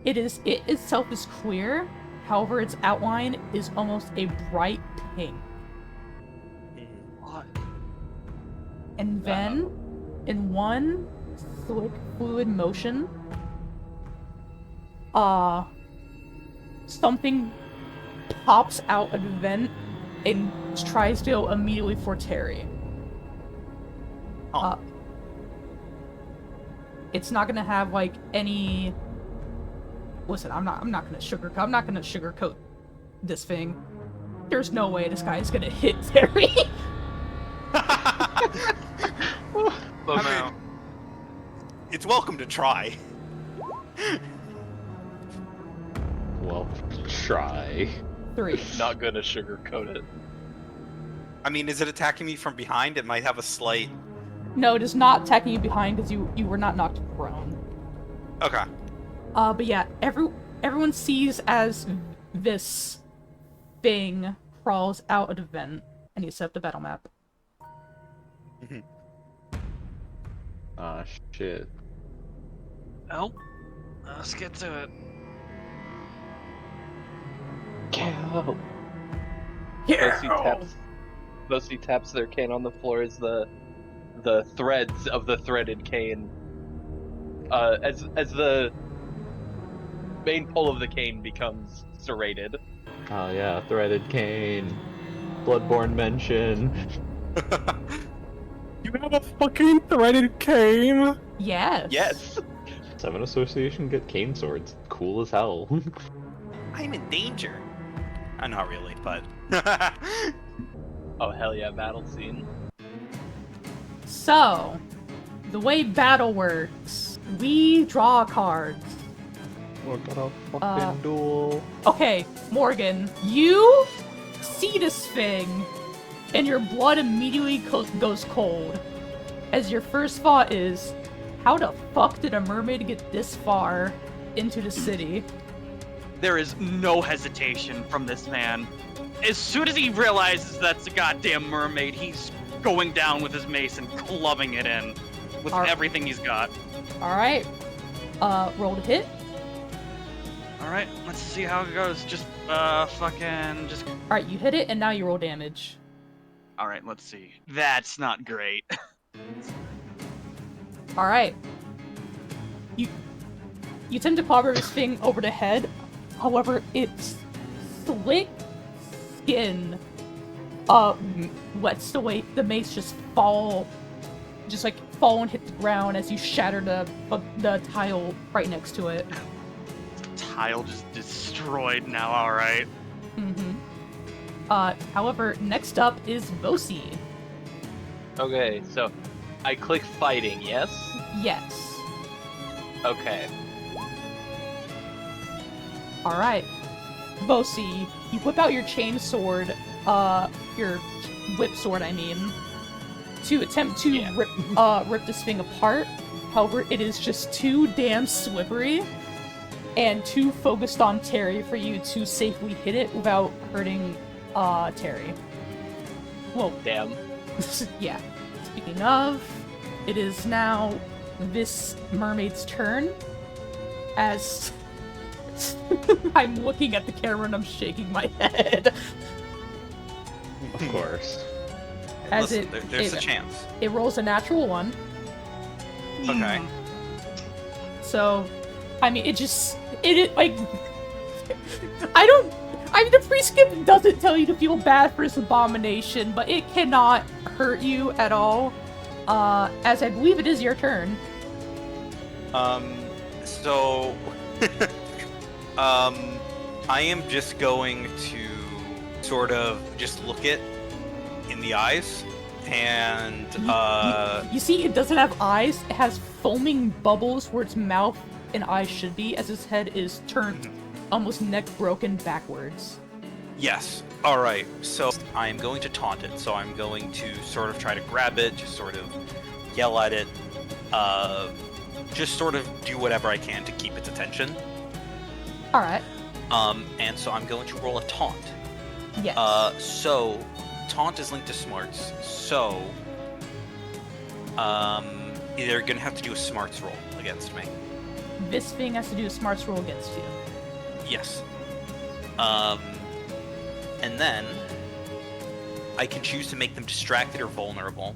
it itself is clear, however its outline is almost a bright pink. What? And then, in one slick, fluid motion, something pops out of the vent and tries to go immediately for Terry. Oh. It's not gonna have like any. Listen, I'm not gonna sugarcoat this thing. There's no way this guy is gonna hit Terry. I mean, it's welcome to try. Well, try. 3. Not gonna sugarcoat it. I mean, is it attacking me from behind? It might have a slight... No, it is not attacking you behind because you were not knocked prone. Okay. But yeah, everyone sees as this thing crawls out of the vent, and you set up the battle map. Ah, shit. Oh. Let's get to it. Go. Mostly taps their cane on the floor as the threads of the threaded cane. As the main pole of the cane becomes serrated. Oh yeah, threaded cane. Bloodborne mention. You have a fucking threaded cane? Yes. Yes. 7 Association get cane swords. Cool as hell. I'm in danger. Not really, but... Oh hell yeah, battle scene. So, the way battle works we draw cards. We're gonna fucking duel. Okay, Morgan, you see this thing, and your blood immediately goes cold. As your first thought is, how the fuck did a mermaid get this far into the city? There is no hesitation from this man. As soon as he realizes that's a goddamn mermaid, he's going down with his mace and clubbing it in with everything he's got. Alright. Roll to hit. Alright, let's see how it goes. Just, Alright, you hit it, and now you roll damage. Alright, let's see. That's not great. Alright. You attempt to clobber this thing over the head. However, its slick skin lets the mace just fall and hit the ground as you shatter the tile right next to it. Tile just destroyed now, alright. However, next up is Bosi. Okay, so I click fighting, yes? Yes. Okay. Alright. Bosi, you whip out your chain sword, your whip sword, I mean, to attempt to rip this thing apart. However, it is just too damn slippery and too focused on Terry for you to safely hit it without hurting, Terry. Well, damn. Yeah. Speaking of, it is now this mermaid's turn, as I'm looking at the camera and I'm shaking my head. Of course. As Listen, there's a chance. It rolls a natural 1. Okay. So, I mean, like, the free skip doesn't tell you to feel bad for this abomination, but it cannot hurt you at all, as I believe it is your turn. So, I am just going to sort of just look it in the eyes, and, You see, it doesn't have eyes, it has foaming bubbles where its mouth and eyes should be, as its head is turned almost neck broken backwards. Yes. Alright, so I am going to taunt it, so I'm going to sort of try to grab it, just sort of yell at it, just sort of do whatever I can to keep its attention. Alright. And so I'm going to roll a taunt. Yes. So, taunt is linked to smarts, so, they're gonna have to do a smarts roll against me. This thing has to do a smarts roll against you. Yes. And then I can choose to make them distracted or vulnerable,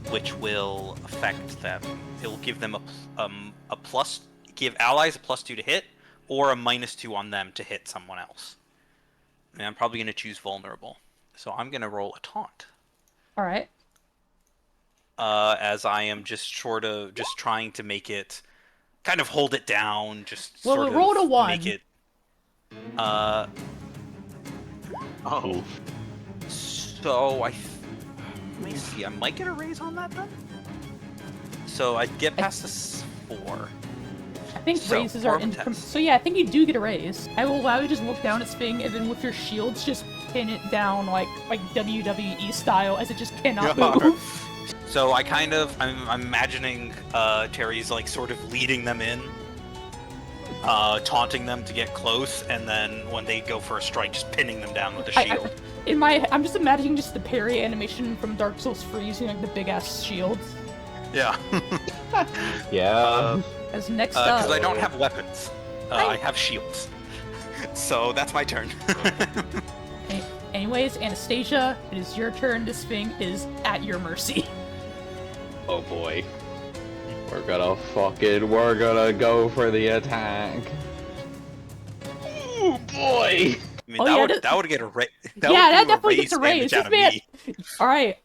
which will affect them. It will give them give allies a +2 to hit, or a -2 on them to hit someone else. And I'm probably going to choose vulnerable. So I'm going to roll a taunt. Alright. As I am just trying to make it, kind of hold it down, just sort of rolled a 1. make it, Oh. So let me see, I might get a raise on that then? So I'd get past this 4. I think So, raises are in. So yeah, I think you do get a raise. I will allow you to just look down its thing, and then with your shields, just pin it down like WWE style, as it just cannot move. So I'm imagining Terry's like sort of leading them in, taunting them to get close, and then when they go for a strike, just pinning them down with a shield. I'm just imagining just the parry animation from Dark Souls 3 using like the big ass shields. Yeah. Yeah. As next up, Because I don't have weapons, I have shields. So that's my turn. Anyways, Anastasia, it is your turn. This thing is at your mercy. Oh boy. We're gonna go for the attack. Ooh boy! I mean, that would get a raise. That definitely gets a raise. Out of me. Alright,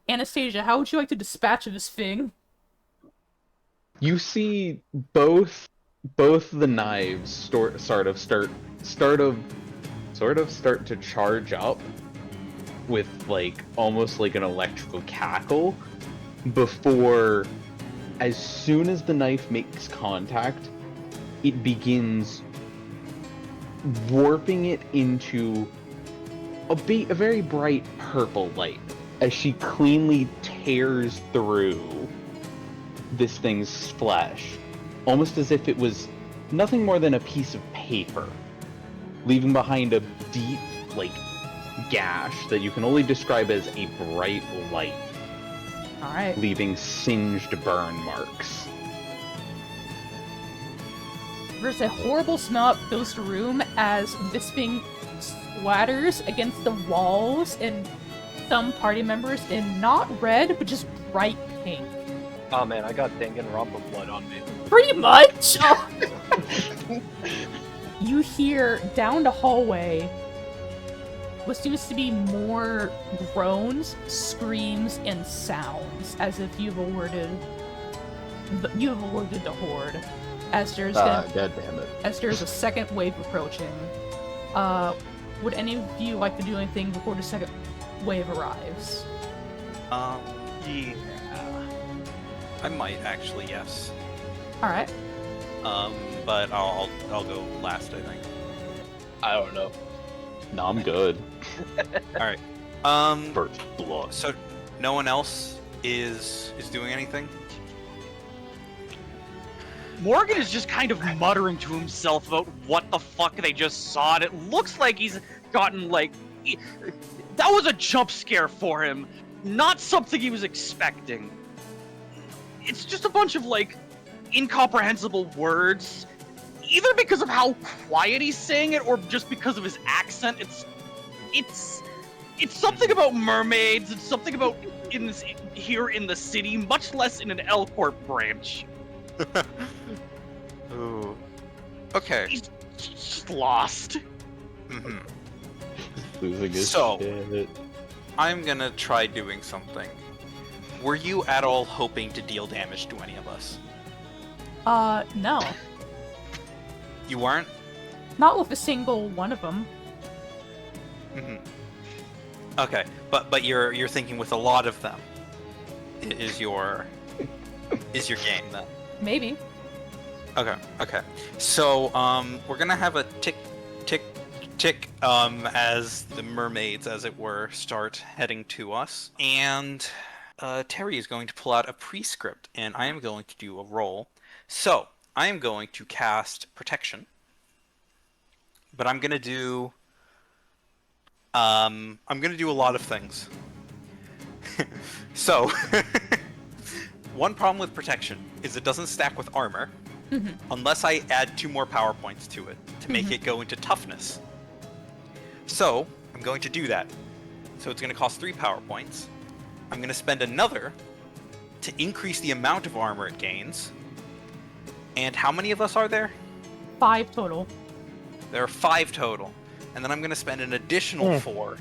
Anastasia, how would you like to dispatch this thing? You see both the knives start to charge up with like almost like an electrical cackle before as soon as the knife makes contact, it begins warping it into a very bright purple light as she cleanly tears through this thing's flesh, almost as if it was nothing more than a piece of paper, leaving behind a deep, gash that you can only describe as a bright light, Alright. leaving singed burn marks. There's a horrible smell that fills the room as Bisping splatters against the walls and some party members in not red, but just bright pink. Oh man, I got Danganronpa blood on me. Pretty much! Oh. You hear down the hallway what seems to be more groans, screams, and sounds, as if you've alerted the horde. As there's God damn it. as there's a second wave approaching. Would any of you like to do anything before the second wave arrives? Yeah. I might actually, yes. Alright. But I'll go last, I think. I don't know. No, I'm good. Alright. First blood. So no one else is doing anything? Morgan is just kind of muttering to himself about what the fuck they just saw, and it looks like he's gotten, that was a jump scare for him, not something he was expecting. It's just a bunch of, incomprehensible words, either because of how quiet he's saying it, or just because of his accent. It's something about mermaids, it's something about here in the city, much less in an Elcourt branch. Ooh. Okay. He's just lost. Mm-hmm. Losing his So- shit. I'm gonna try doing something. Were you at all hoping to deal damage to any of us? No. You weren't? Not with a single one of them. Mm-hmm. Okay, but you're thinking with a lot of them is your game then. Maybe. Okay. So we're gonna have a tick as the mermaids, as it were, start heading to us, and Terry is going to pull out a prescript, and I am going to do a roll. So I am going to cast protection, but I'm gonna do a lot of things. So one problem with protection is it doesn't stack with armor unless I add 2 more power points to it to make it go into toughness. So I'm going to do that. So it's going to cost 3 power points. I'm going to spend another to increase the amount of armor it gains. And how many of us are there? 5 total. There are 5 total. And then I'm going to spend an additional 4.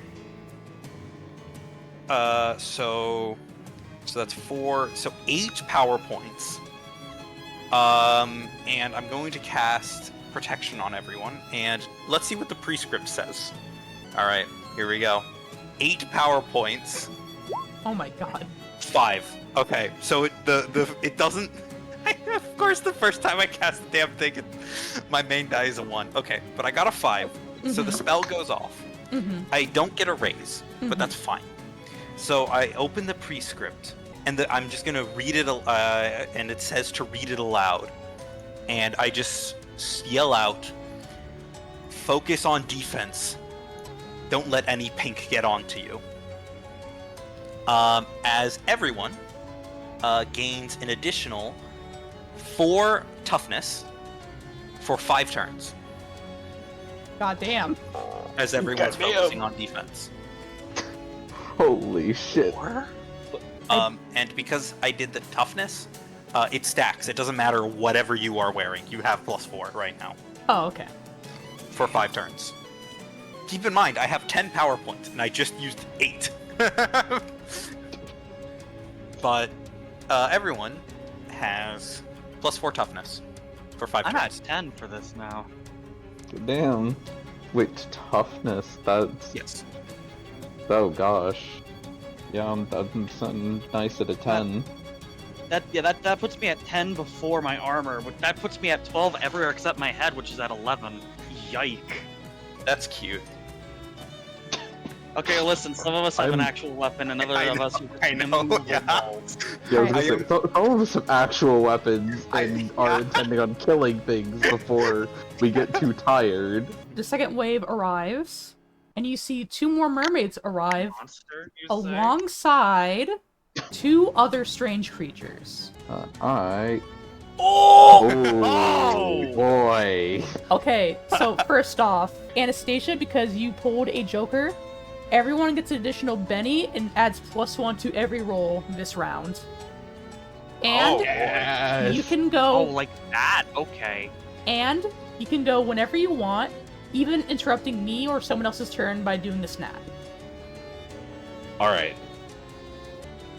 So that's 4. So 8 power points. And I'm going to cast protection on everyone. And let's see what the prescript says. All right, here we go. 8 power points. Oh my god. 5. Okay, so it doesn't. Of course, the first time I cast the damn thing, my main die is a 1. Okay, but I got a 5, so the spell goes off. I don't get a raise, but that's fine. So I open the prescript, and I'm just gonna read it, and it says to read it aloud. And I just yell out, "Focus on defense. Don't let any pink get onto you." As everyone gains an additional 4 toughness for 5 turns, God damn. as everyone's Goddamn. focusing on defense. Holy shit. And because I did the toughness, it stacks. It doesn't matter whatever you are wearing. You have +4 right now Oh, okay. for 5 turns. Keep in mind, I have 10 power points, and I just used 8. But everyone has +4 toughness for 5 I'm turns. at 10 for this now. Damn. Wait, toughness. That's. Yes. Oh gosh. Yeah, I'm sitting nice at a 10. That puts me at 10 before my armor, but that puts me at 12 everywhere except my head, which is at 11. Yike. That's cute. Okay, listen, some of us have an actual weapon, and other of us I know, yeah. balls. Yeah, I was Alright. gonna say, some of us have actual weapons and are intending on killing things before we get too tired. The second wave arrives, and you see 2 more mermaids arrive Monster, you say? alongside 2 other strange creatures. Alright. Oh! Oh, boy. Okay, so first off, Anastasia, because you pulled a Joker, everyone gets an additional Benny and adds +1 to every roll this round. And Yes. you can Oh, go like that? Okay. and you can go whenever you want, even interrupting me or someone else's turn by doing the snap. Alright.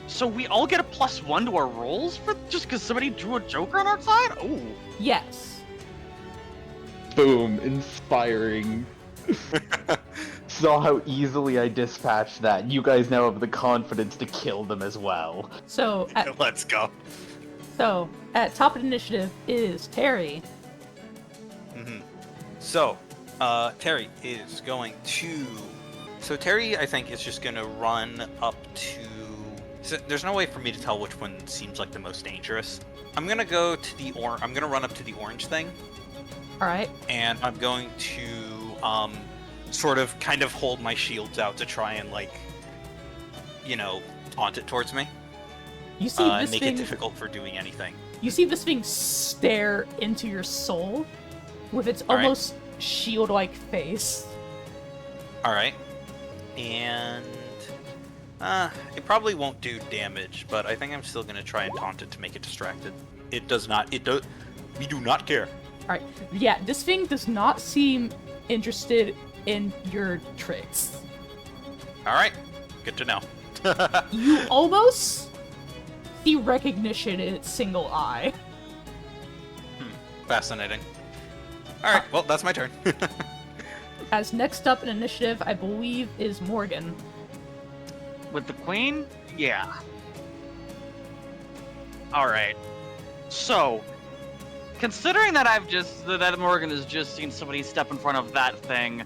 So we all get a +1 to our rolls for just because somebody drew a Joker on our side? Oh. Yes. Boom. Inspiring. Saw how easily I dispatched that. You guys now have the confidence to kill them as well. So Let's go. at top of the initiative is Terry. So, Terry is going to... So Terry, I think, is just going to run up to... So there's no way for me to tell which one seems like the most dangerous. I'm going to go to the I'm going to run up to the orange thing. Alright. And I'm going to, sort of kind of hold my shields out to try and, like, you know, taunt it towards me. You see And this make thing it difficult for doing anything. You see this thing stare into your soul with its Alright. almost shield-like face. Alright. And... it probably won't do damage, but I think I'm still gonna try and taunt it to make it distracted. It does not... We do not care. Alright, yeah, this thing does not seem interested in your tricks. Alright. Good to know. You almost see recognition in its single eye. Fascinating. Alright, well, that's my turn. As next up in initiative, I believe, is Morgan. With the queen? Yeah. Alright. So, considering that that Morgan has just seen somebody step in front of that thing,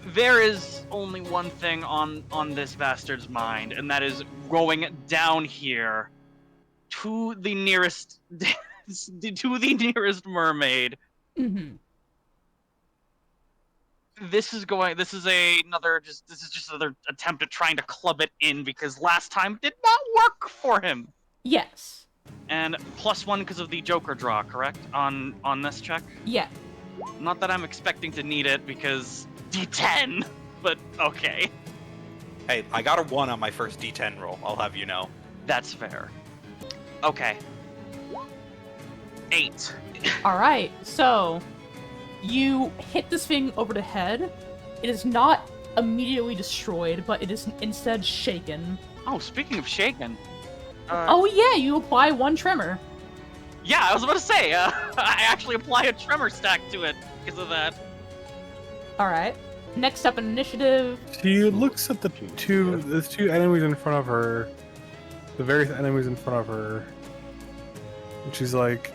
there is only one thing on this bastard's mind, and that is going down here to the nearest to the nearest mermaid. Mm-hmm. This is just another attempt at trying to club it in because last time did not work for him. Yes. And +1 because of the Joker draw, correct? On this check? Yeah. Not that I'm expecting to need it because D10, but okay. Hey, I got a 1 on my first D10 roll, I'll have you know. That's fair. Okay. 8. Alright, so you hit this thing over the head. It is not immediately destroyed, but it is instead shaken. Oh, speaking of shaken. Oh yeah, you apply 1 tremor. Yeah, I was about to say, I actually apply a tremor stack to it because of that. Alright. Next up in initiative. She looks at the two enemies in front of her, the various enemies in front of her, and she's like,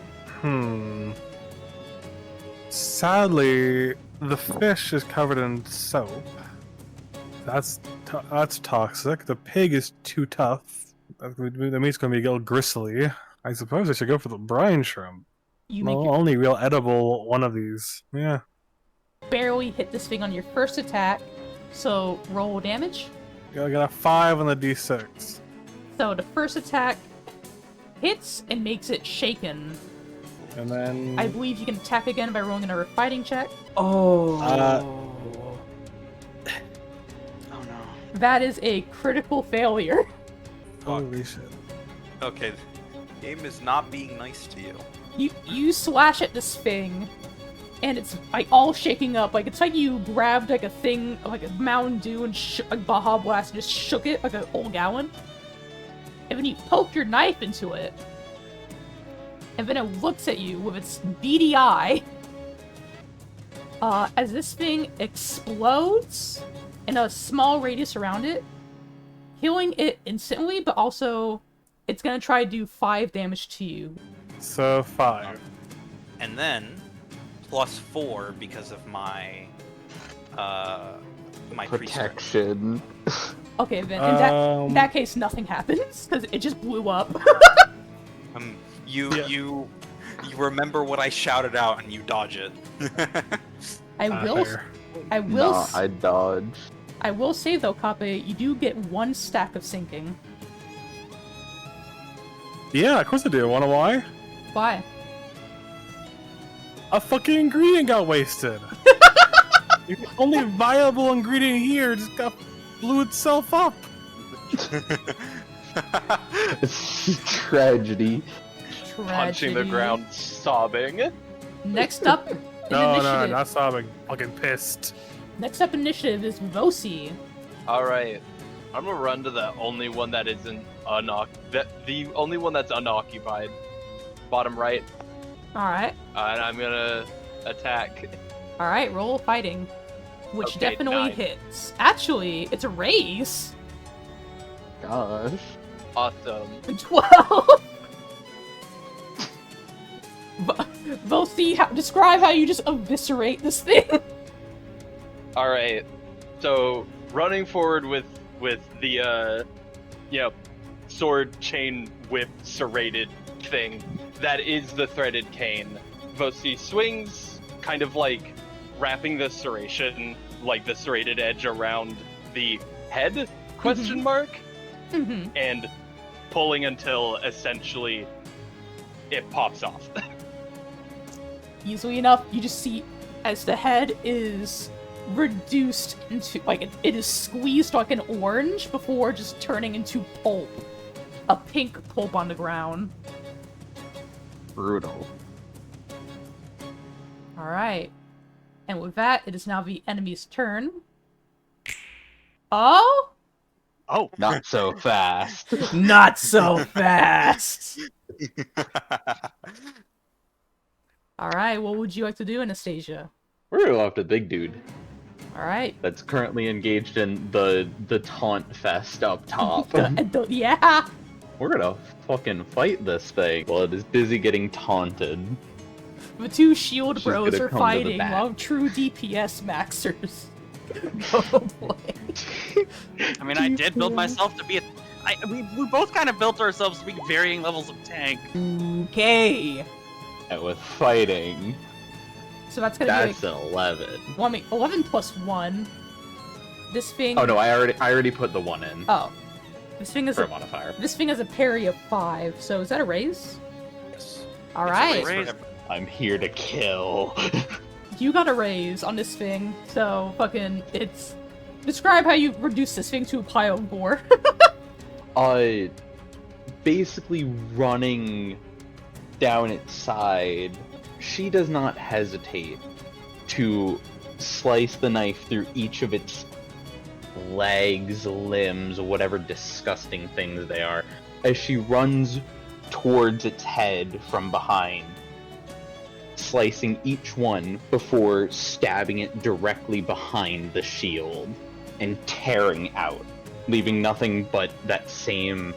Sadly, the fish is covered in soap. That's toxic. The pig is too tough. That means it's going to be a little gristly. I suppose I should go for the brine shrimp. You make Only real edible one of these. Yeah. barely hit this thing on your first attack, so roll damage. I got a 5 on the d6. So the first attack hits and makes it shaken. And then... I believe you can attack again by rolling another fighting check. Oh Oh no. That is a critical failure. Holy shit. Okay, the game is not being nice to you. You slash at this thing, and it's like all shaking up. Like it's like you grabbed like a thing, like a Mountain Dew, and like Baja Blast, and just shook it like a whole gallon. And then you poke your knife into it, and then it looks at you with its beady eye. As this thing explodes in a small radius around it, killing it instantly, but also It's gonna try to do 5 damage to you. So 5. And then +4 because of my my priest strength. Protection. Okay, then in that case, nothing happens because it just blew up. You remember what I shouted out and you dodge it. I will. Fair. I will. Nah, I dodge. I will say though, Kappa, you do get 1 stack of sinking. Yeah, of course I do. Wanna why? Why? A fucking ingredient got wasted. The only viable ingredient here just blew itself up. Tragedy. Punching the Tragedy. ground, sobbing. Next up, in No, initiative. not sobbing. Fucking pissed. Next up, initiative is Vosi. All right, I'm gonna run to the only one that isn't the only one that's unoccupied. Bottom right, All right. and I'm gonna attack. All right. Roll fighting, which Okay, definitely 9. hits. Actually, it's a raise. Gosh. Awesome. 12. Vosi, describe how you just eviscerate this thing. All right, so running forward with the sword chain whip serrated thing that is the threaded cane. Vosi swings, kind of like wrapping the serration, like the serrated edge around the head, question mark, Mm-hmm. and pulling until essentially it pops off. Easily enough, you just see as the head is reduced into, like, it is squeezed like an orange before just turning into pulp. A pink pulp on the ground. Brutal. Alright. And with that, it is now the enemy's turn. Oh? Oh, Not so fast. Not so fast! Alright, what would you like to do, Anastasia? We're gonna go after the big dude Alright. that's currently engaged in the taunt fest up top. Yeah! We're gonna fucking fight this thing while it is busy getting taunted. The 2 shield She's bros gonna are come to the fighting back. while true DPS maxers. Oh boy. I mean, I did build myself to be a. We both kind of built ourselves to be varying levels of tank. Okay. And with fighting, So that's gonna that's be an 11. like, well, I mean, 11 plus 1. This thing. Oh no, I already put the 1 in Oh. This thing is for a, modifier. this thing has a parry of 5. So is that a raise? Yes. Alright. raise. I'm here to kill. You got a raise on this thing. So fucking it's. Describe how you reduce this thing to a pile of gore. Basically running down its side, she does not hesitate to slice the knife through each of its legs, limbs, whatever disgusting things they are, as she runs towards its head from behind, slicing each one before stabbing it directly behind the shield and tearing out, leaving nothing but that same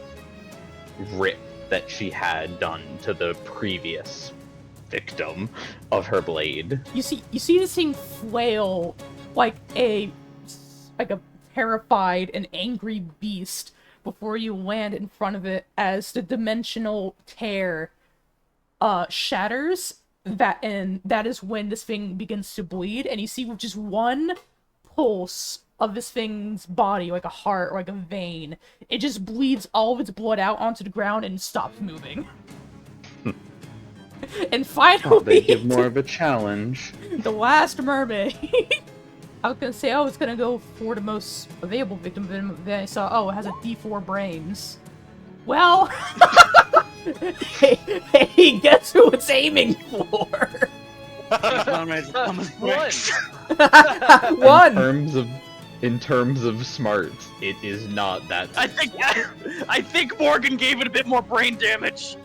rip that she had done to the previous victim of her blade. You see this thing flail like a terrified and angry beast before you land in front of it as the dimensional tear shatters. That is when this thing begins to bleed, and you see just one pulse of this thing's body, like a heart or like a vein. It just bleeds all of its blood out onto the ground and stops moving. And finally, They give more of a challenge. the last mermaid. I was gonna say, I was gonna go for the most available victim, but then I saw, oh, it has a D4 brains. Well, hey, guess who it's aiming for? These mermaids are coming quick. One. In terms of smarts, it is not that. I think Morgan gave it a bit more brain damage.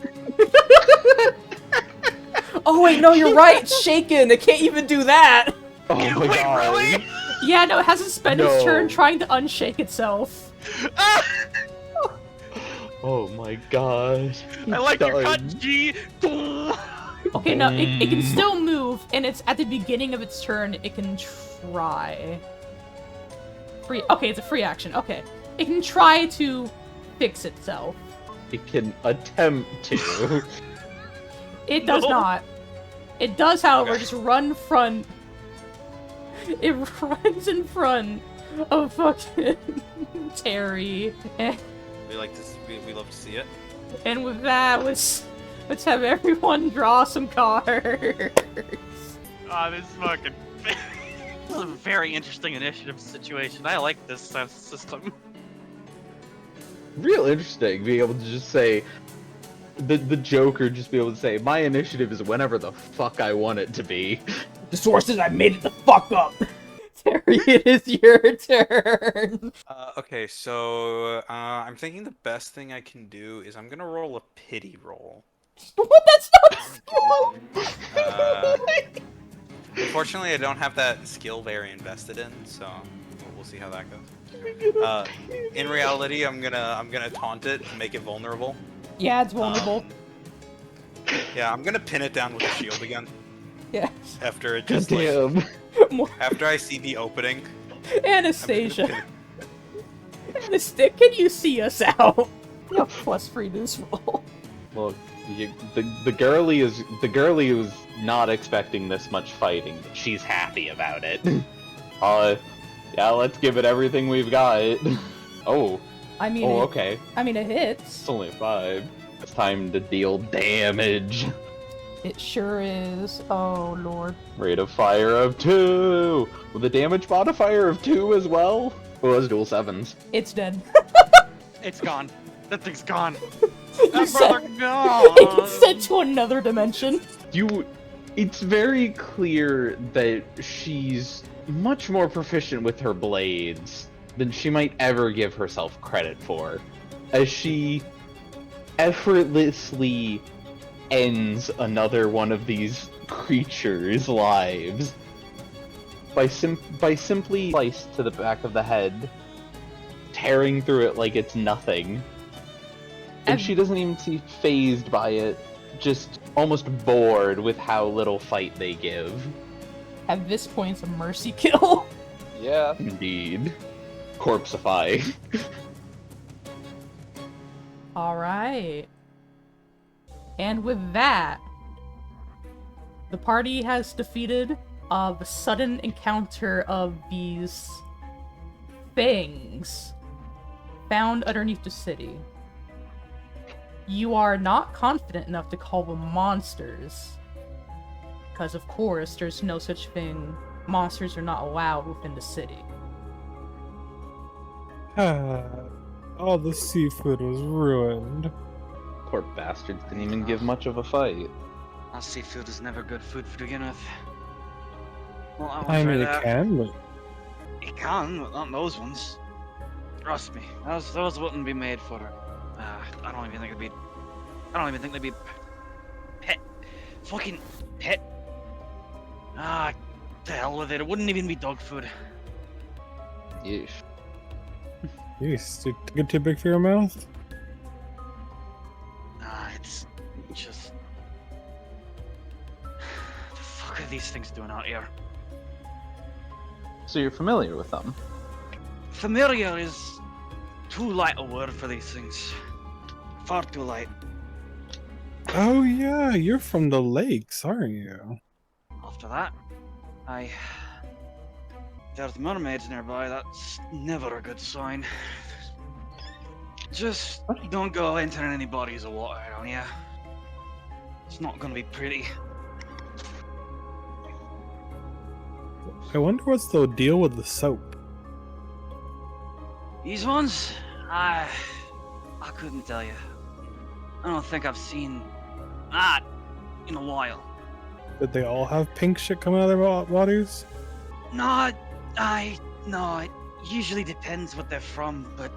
Oh wait, no, you're right. It's shaken. It can't even do that. Oh my Wait, god! really? Yeah, no, it hasn't spent its No. turn trying to unshake itself. Oh my god. I like your cut, Done. G. Okay, no, it can still move, and it's at the beginning of its turn. It can try. Free. Okay, it's a free action. Okay, it can try to fix itself. It can attempt to. It does No. not. It does, however, Okay. just run front. It runs in front of fucking Terry, We like to. We love to see it. and with that, let's have everyone draw some cards. Ah, this fucking. This is a very interesting initiative situation. I like this system. Real interesting being able to just say the Joker just be able to say my initiative is whenever the fuck I want it to be. The source says I made it the fuck up. Terry, it is your turn. Okay, so I'm thinking the best thing I can do is I'm gonna roll a pity roll. What? That's not skill. Unfortunately, I don't have that skill very invested in, so we'll see how that goes. In reality, I'm gonna taunt it to make it vulnerable. Yeah, it's vulnerable. Yeah, I'm gonna pin it down with a shield again. Yeah. After it God just like, damn. after I see the opening. Anastasia. Anastasia, can you see us out? You have +3 to this roll. Look, the girlie is not expecting this much fighting, but she's happy about it. Yeah, let's give it everything we've got. Oh, I mean, oh, okay. I mean, it hits. It's only 5. It's time to deal damage. It sure is. Oh lord. Rate of fire of 2! With a damage modifier of 2 as well? Oh, that's dual 7s. It's dead. It's gone. That thing's gone. You That said- brother It's gone. sent to another dimension. It's very clear that she's much more proficient with her blades than she might ever give herself credit for, as she effortlessly ends another one of these creatures' lives by simply slice to the back of the head, tearing through it like it's nothing. And she doesn't even seem phased by it, just almost bored with how little fight they give. At this point, it's a mercy kill. Yeah. Indeed. Corpseify. Alright. And with that, the party has defeated the sudden encounter of these things found underneath the city. You are not confident enough to call them monsters, because of course there's no such thing. Monsters are not allowed within the city. All the seafood was ruined. Poor bastards didn't even give much of a fight. That seafood is never good food to begin with. Well, I I won't mean, try it that. can, but It can, but not those ones. Trust me, those wouldn't be made for her. I don't even think it'd be. I don't even think they'd be pet. Fucking pet. To hell with it. It wouldn't even be dog food. Yeesh. jeez, did it get too big for your mouth? It's just. The fuck are these things doing out here? So you're familiar with them? Familiar is too light a word for these things. Far too light. Oh yeah, you're from the lakes, aren't you? After that, there's mermaids nearby. That's never a good sign. Just don't go entering any bodies of water around here. It's not gonna be pretty. I wonder what's the deal with the soap. These ones, I couldn't tell you. I don't think I've seen that in a while. Did they all have pink shit coming out of their bodies? No, it usually depends what they're from, but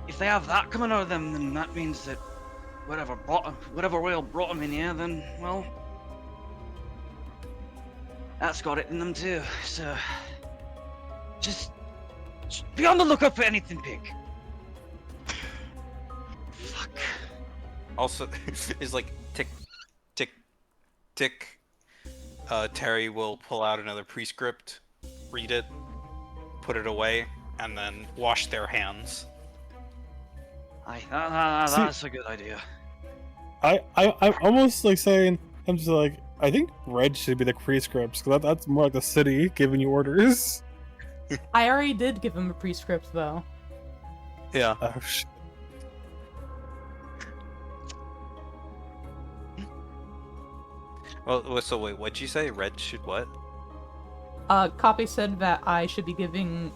if they have that coming out of them, then that means that whatever whale brought them in here, then, well, that's got it in them too, so just be on the lookout for anything pink. Also, is like tick, tick, tick. Terry will pull out another prescript, read it, put it away, and then wash their hands. That's a good idea. I'm almost like saying, I'm just like, I think red should be the prescripts, because that's more like the city giving you orders. I already did give him a prescript, though. Yeah. Oh, shit. Well, so wait, what'd you say? Red should what? Copy said that I should be giving,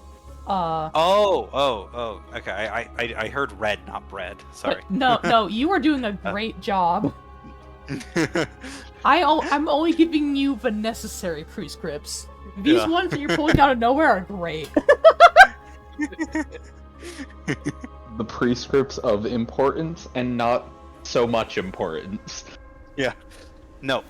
Oh, okay. I heard red, not bread. Sorry. No, you are doing a great job. I'm only giving you the necessary prescripts. These Yeah. ones that you're pulling out of nowhere are great. The prescripts of importance and not so much importance. Yeah. No,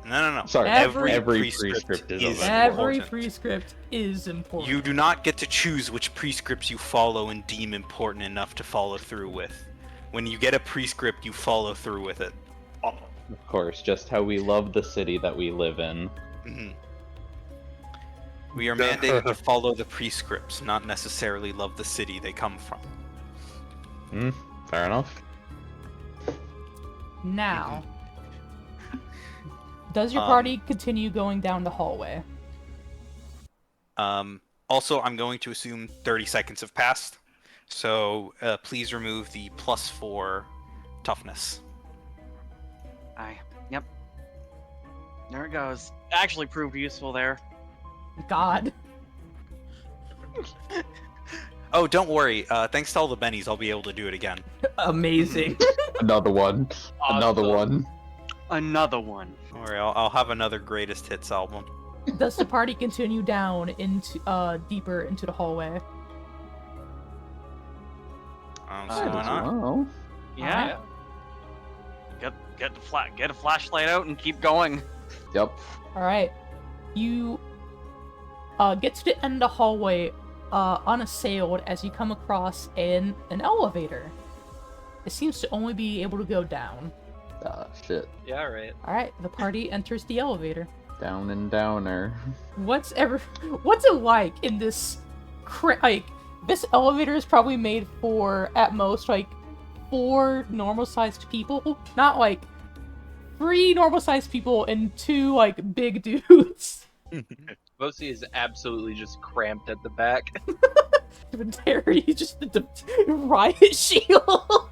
No. Sorry, Every prescript is is of Every important. prescript is important. You do not get to choose which prescripts you follow and deem important enough to follow through with. When you get a prescript, you follow through with it. Of course, just how we love the city that we live in. Mhm. We are mandated to follow the prescripts, not necessarily love the city they come from. Fair enough. Now, does your party continue going down the hallway? Also, I'm going to assume 30 seconds have passed, so please remove the +4 toughness. Yep. There it goes. Actually proved useful there. God. Oh, don't worry. Thanks to all the bennies, I'll be able to do it again. Amazing. Another one. Another Awesome. one. Another one. Don't worry, I'll have another greatest hits album. Does the party continue down into deeper into the hallway? So why not? Oh. Yeah. Get a flashlight out and keep going. Yep. All right. You get to the end of the hallway unassailed as you come across an elevator. It seems to only be able to go down. Ah, shit. Yeah, right. All right, the party enters the elevator. Down and downer. What's it like in this this elevator is probably made for at most like 4 normal-sized people, not like 3 normal-sized people and 2 like big dudes. Bosi is absolutely just cramped at the back. Terry just the riot shield.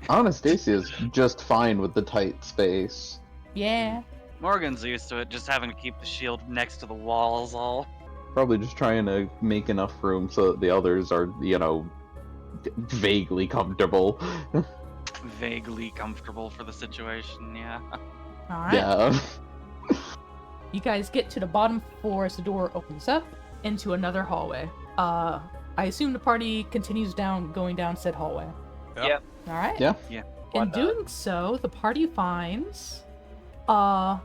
Anastasia's just fine with the tight space. Yeah. Morgan's used to it, just having to keep the shield next to the walls all. Probably just trying to make enough room so that the others are, vaguely comfortable. Vaguely comfortable for the situation, yeah. All right. Yeah. You guys get to the bottom floor as the door opens up into another hallway. I assume the party continues going down said hallway. Yeah. All right. Yeah. Why In not? doing so, the party finds a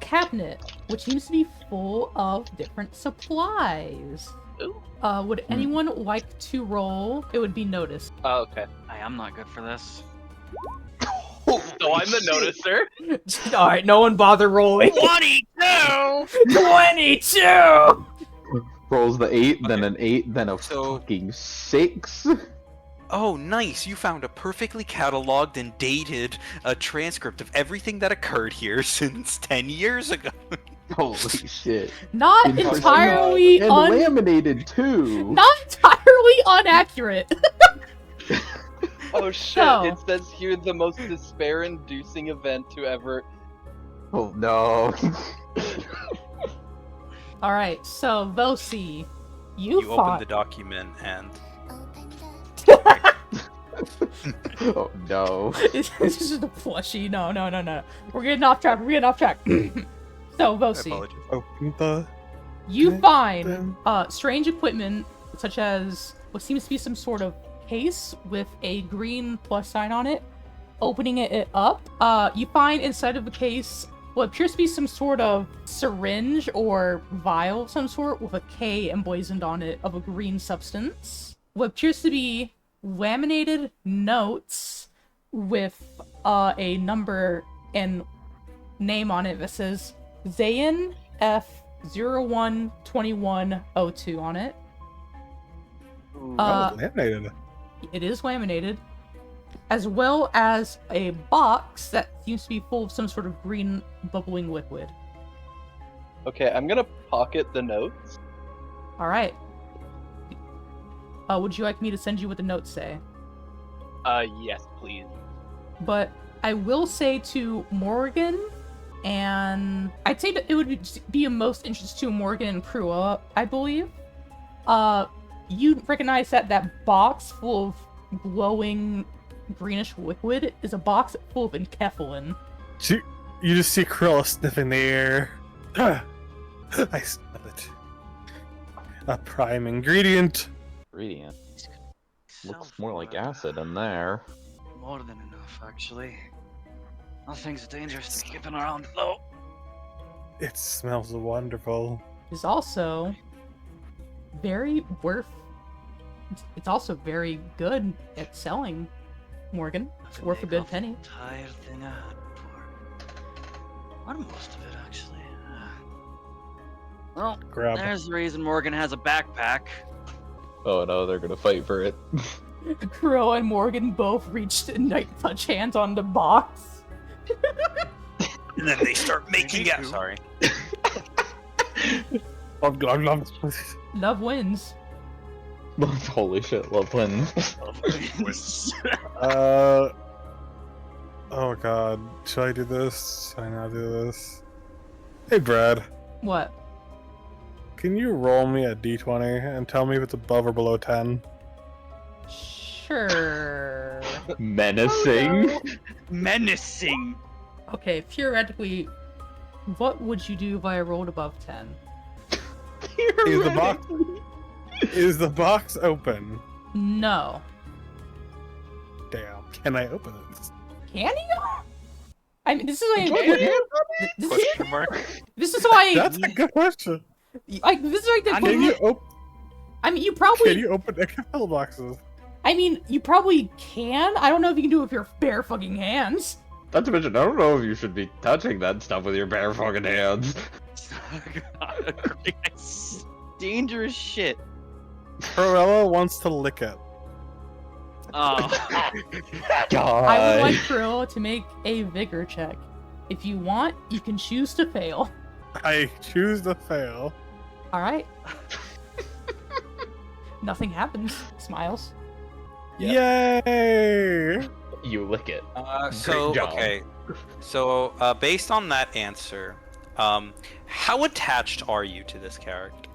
cabinet which seems to be full of different supplies. Ooh. Would anyone like to roll? It would be noticed. Oh, okay. I'm not good for this. So I'm the noticer. All right, no one bother rolling. 22! 22. Rolls the 8, then an 8, then a So- fucking 6. Oh, nice! You found a perfectly cataloged and dated transcript of everything that occurred here since 10 years ago. Holy shit. Not And entirely laminated too. not entirely inaccurate. Oh shit! So- It says here the most despair-inducing event to ever. Oh no. All right, so Vosi, you You open find the document and Oh no. It's just a plushie. No. We're getting off track. So, I Vosi, apologize. Open the. you Okay, find then. strange equipment, such as what seems to be some sort of case with a green plus sign on it. Opening it up, you find inside of the case what appears to be some sort of syringe or vial of some sort with a K emblazoned on it of a green substance. What appears to be laminated notes with a number and name on it that says Zayn F012102 on it. That was laminated. It is laminated, as well as a box that seems to be full of some sort of green bubbling liquid. Okay, I'm gonna pocket the notes. All right. Would you like me to send you what the notes say? Yes, please. But I will say to Morgan, and I'd say that it would be of most interest to Morgan and Krua, I believe. You recognize that that box full of glowing greenish liquid is a box full of enkephalin. You just see Krill sniffing the air. I smell it. A prime ingredient. Ingredient. Looks more like acid in there. More than enough, actually. Nothing's dangerous to be keeping around, though. It smells wonderful. Is also very worth. It's also very good at selling, Morgan. It's worth a good penny. Entire thing I had before. Or most of it, actually. Well, Grab. there's the reason Morgan has a backpack. Oh no, they're gonna fight for it. Crow and Morgan both reached night touch hands on the box. And then they start making out. Sorry. Love wins. Holy shit, love wins. Oh god. Should I do this? Should I not do this? Hey Brad, What? can you roll me a d20 and tell me if it's above or below 10? Sure. Menacing. Menacing. Okay, theoretically, what would you do if I rolled above 10? Is the box open? No. Damn. Can I open it? Can you? I mean, this is why. This is, Question mark. this is why. That's a good question. Like, this is like the. Can you open? I mean, you probably. Can you open XFL boxes? I mean, you probably can. I don't know if you can do it with your bare fucking hands. Not to mention, I don't know if you should be touching that stuff with your bare fucking hands. It's dangerous shit. Cruella wants to lick it. Oh. God. I would like Krill to make a vigor check. If you want, you can choose to fail. I choose to fail. Alright. Nothing happens. Smiles. Yay! You lick it. So job. okay. So based on that answer, how attached are you to this character?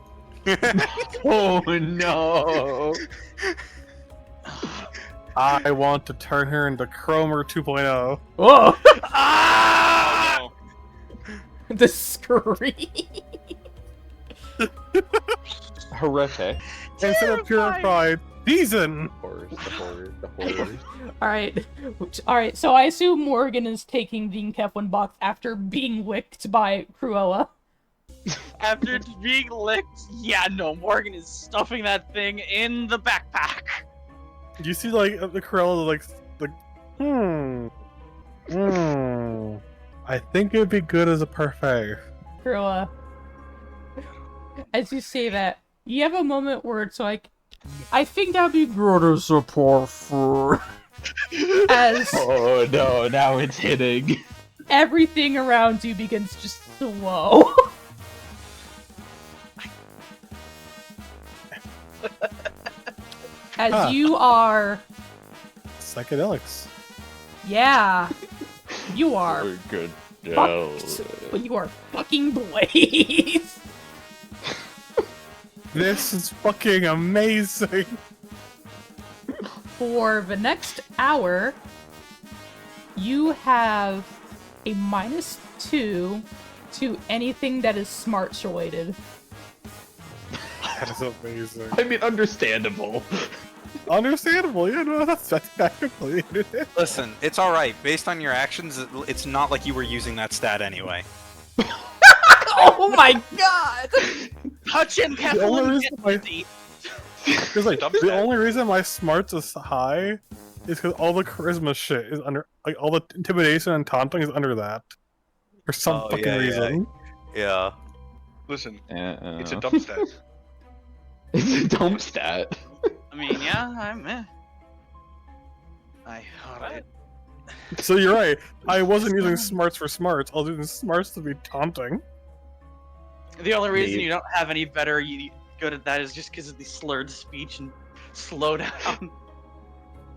Oh no! I want to turn her into Cromer 2.0. Whoa! Ah! The scream. Horrific. Instead of purified, season! The horrors. Alright, so I assume Morgan is taking the Keflin box after being licked by Cruella. After it's being licked, yeah, no, Morgan is stuffing that thing in the backpack. You see, like, the Cruella, like, I think it'd be good as a parfait. Cruella. As you say that, you have a moment where it's like, I think that'd be good as a parfait. As Oh no, now it's hitting. everything around you begins to slow. As you are, Psychedelics. yeah, you are Oh, good. fucked, but you are fucking Blaze. This is fucking amazing. For the next hour, you have a -2 to anything that is smarts related. That is amazing. I mean, understandable. Understandable, yeah, no, that's I completely get it. Listen, it's all right. Based on your actions, it's not like you were using that stat anyway. Oh my god! Touching The only Keflin reason gets deep. Because like the only reason my smarts is high It's because all the charisma shit is under, like, all the intimidation and taunting is under that. For some Oh, fucking yeah, yeah. reason. Yeah. Listen, Uh-uh. it's a dump stat. It's a dump stat. I mean, yeah, I'm. Alright. So you're right. I wasn't using smarts for smarts. I was using smarts to be taunting. The only reason Me- you don't have any better good at that is just because of the slurred speech and slow down.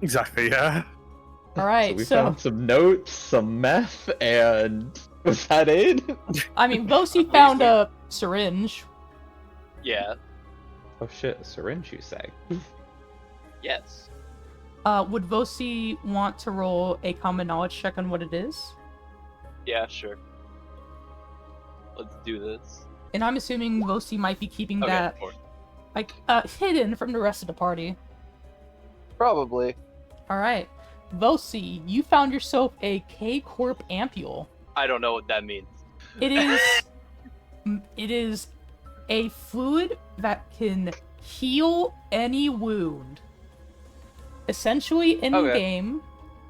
Exactly, yeah. Alright, we so found some notes, some meth, and was that it? I mean, Vosi found a syringe. Yeah. Oh shit, a syringe, you say? Yes. Would Vosi want to roll a common knowledge check on what it is? Yeah, sure. Let's do this. And I'm assuming Vosi might be keeping Okay, that, four. like, hidden from the rest of the party. Probably. Alright. Vosi, you found yourself a K-Corp ampule. I don't know what that means. It is... it is a fluid that can heal any wound. Essentially, in-game,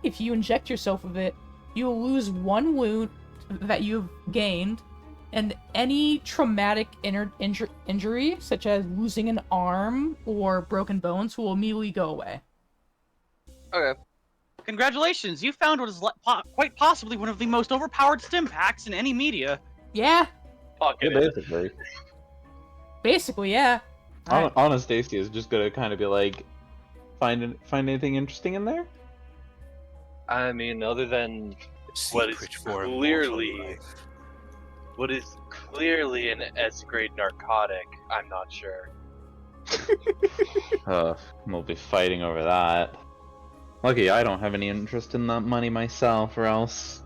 if you inject yourself with it, you'll lose one wound that you've gained, and any traumatic injury, such as losing an arm or broken bones, will immediately go away. Okay. Congratulations, you found what is quite possibly one of the most overpowered stim packs in any media. Yeah, Fuck Yeah, it. basically. basically, yeah. Alright. Anastasia is just gonna kind of be like, find anything interesting in there? I mean, other than what is clearly an S-grade narcotic, I'm not sure. We'll be fighting over that. Lucky I don't have any interest in that money myself, or else...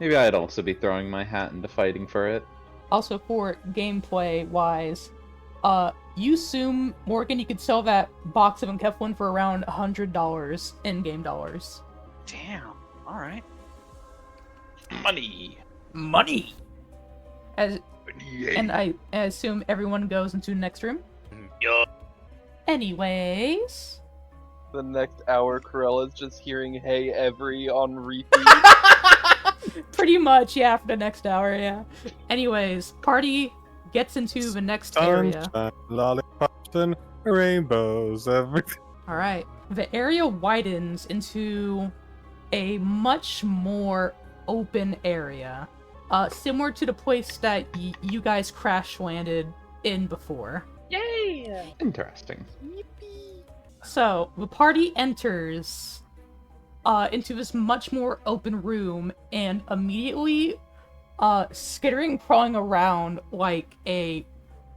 Maybe I'd also be throwing my hat into fighting for it. Also, for gameplay-wise, you assume, Morgan, you could sell that box of Enkeflin for around $100 in-game dollars. Damn. Alright. Money. Money! And I assume everyone goes into the next room? Yup. Anyways... The next hour, Corella's just hearing "Hey Every" on repeat. Pretty much, yeah, for the next hour, yeah. Anyways, party gets into the next area. Sunshine, lollipops, and rainbows, everything. Alright. The area widens into a much more open area. Similar to the place that you guys crash landed in before. Yay! Interesting. So, the party enters into this much more open room and immediately skittering, crawling around like a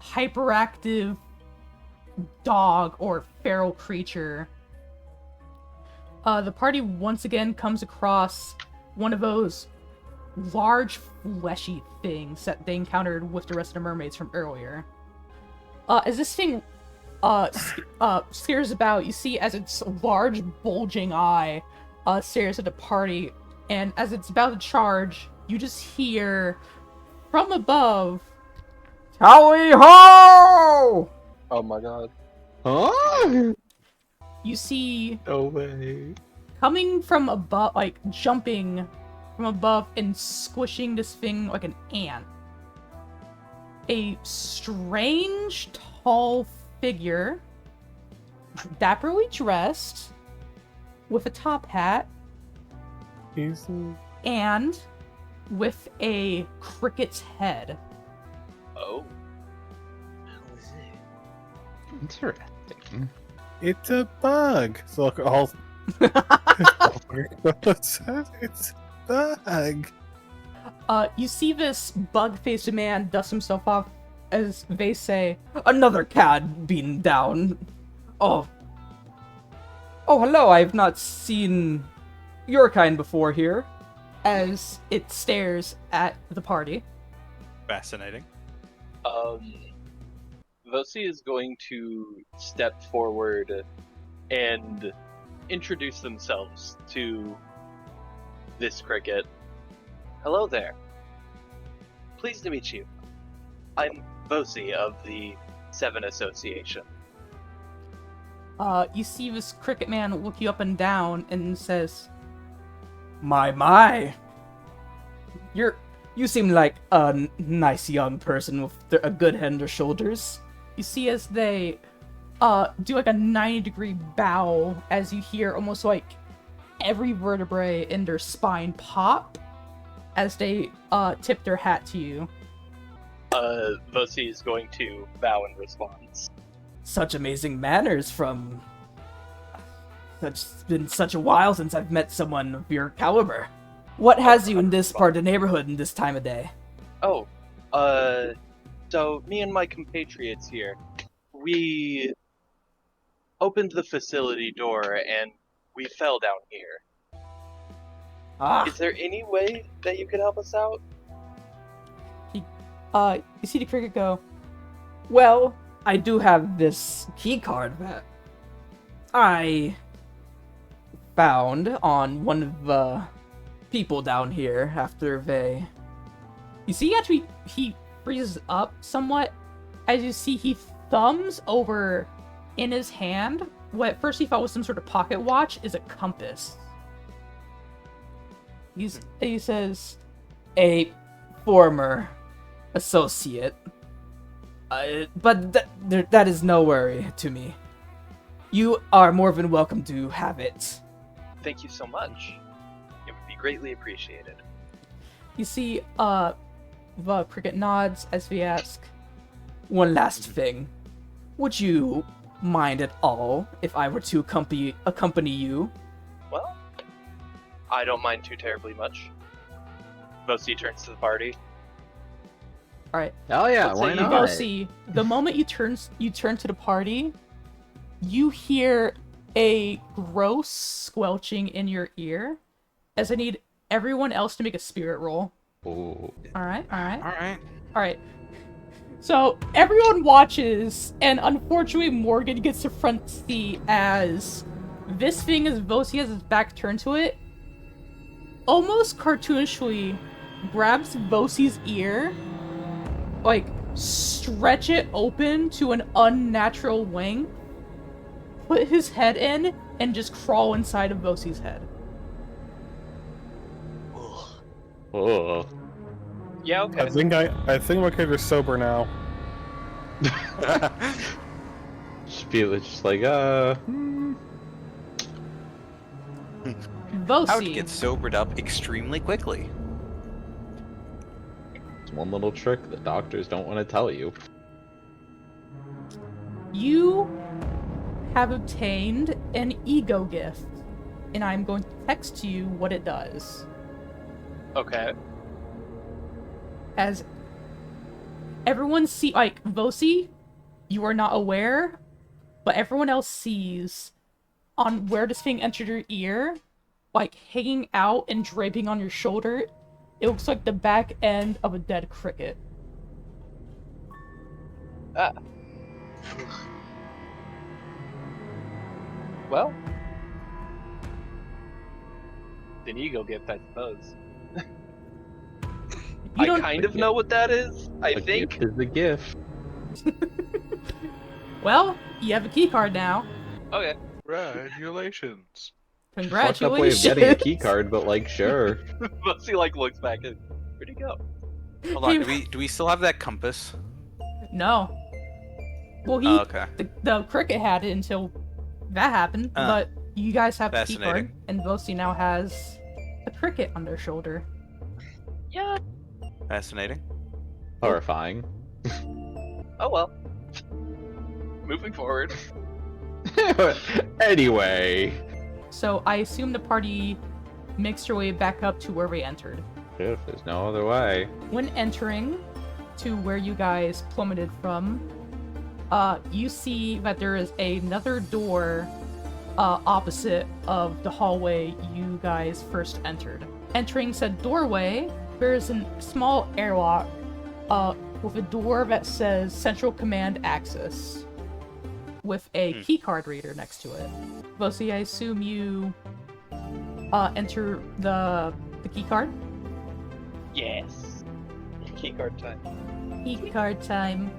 hyperactive dog or feral creature. The party once again comes across one of those large fleshy things that they encountered with the rest of the mermaids from earlier. As this thing stares about, you see as its large bulging eye stares at the party, and as it's about to charge, you just hear from above, "Tally ho!" Oh my god. Huh? You see No way. coming from above, like jumping from above and squishing this thing like an ant, a strange tall figure, dapperly dressed, with a top hat, and with a cricket's head. Oh. Interesting. It's a bug. So look, all. It's a bug. You see this bug-faced man dust himself off as they say, "Another cad beaten down. Oh, hello, I've not seen your kind before here." As it stares at the party. Fascinating. Vosi is going to step forward and introduce themselves to this cricket. Hello there. Pleased to meet you. I'm Vosi of the Seven Association. You see this cricket man look you up and down and says, My. You seem like a nice young person with a good head on their shoulders. You see as they do like a 90-degree bow as you hear almost like every vertebrae in their spine pop as they tip their hat to you. Vosi is going to bow in response. Such amazing manners from... It's been such a while since I've met someone of your caliber. What has you in this part of the neighborhood in this time of day? Oh, so me and my compatriots here, we opened the facility door and we fell down here. Ah, Is there any way that you could help us out? you see the cricket go, well, I do have this key card that I found on one of the people down here after they... You see, actually, he freezes up somewhat as you see he thumbs over in his hand what at first he thought was some sort of pocket watch is a compass. He says, a former associate, but that is no worry to me. You are more than welcome to have it. Thank you so much. It would be greatly appreciated. You see, the cricket nods as we ask, one last thing. Would you mind at all if I were to accompany you? Well, I don't mind too terribly much. Vosi turns to the party. Alright. Oh yeah, Let's why say you not? go See, the moment you turn to the party, you hear a gross squelching in your ear, as I need everyone else to make a spirit roll. Ooh. Alright. Alright. So, everyone watches, and unfortunately Morgan gets the front seat as this thing, as Vosi has his back turned to it, almost cartoonishly grabs Vosi's ear, like, stretch it open to an unnatural length, put his head in, and just crawl inside of Vosi's head. Oh. Yeah, okay. I think my character's sober now. Just feel it, just like Vosi. I would get sobered up extremely quickly. it's one little trick that doctors don't want to tell you. You have obtained an ego gift, and I'm going to text to you what it does. Okay. As everyone like, Vosi, you are not aware, but everyone else sees on where this thing entered your ear, like, hanging out and draping on your shoulder, it looks like the back end of a dead cricket. Ah. Well, an ego gift, I suppose. I kind of know what that is, I A think. gift is a gift. Well, you have a key card now. Okay. Congratulations. Fucked up way of Congratulations. getting a key card, but like, sure. Vosi, like, looks back and, where'd he go? Hold on, do we still have that compass? No. Well, Oh, okay. the cricket had it until that happened, but you guys have the key card, Fascinating. and Vosi now has a cricket on their shoulder. Yeah. Fascinating. Horrifying. Oh well. Moving forward. Anyway. So I assume the party makes your way back up to where we entered. If there's no other way. When entering to where you guys plummeted from, you see that there is another door opposite of the hallway you guys first entered. Entering said doorway, there is a small airlock with a door that says Central Command Access with a keycard reader next to it. Vosi, I assume you enter the keycard? Yes. Keycard time. Keycard time.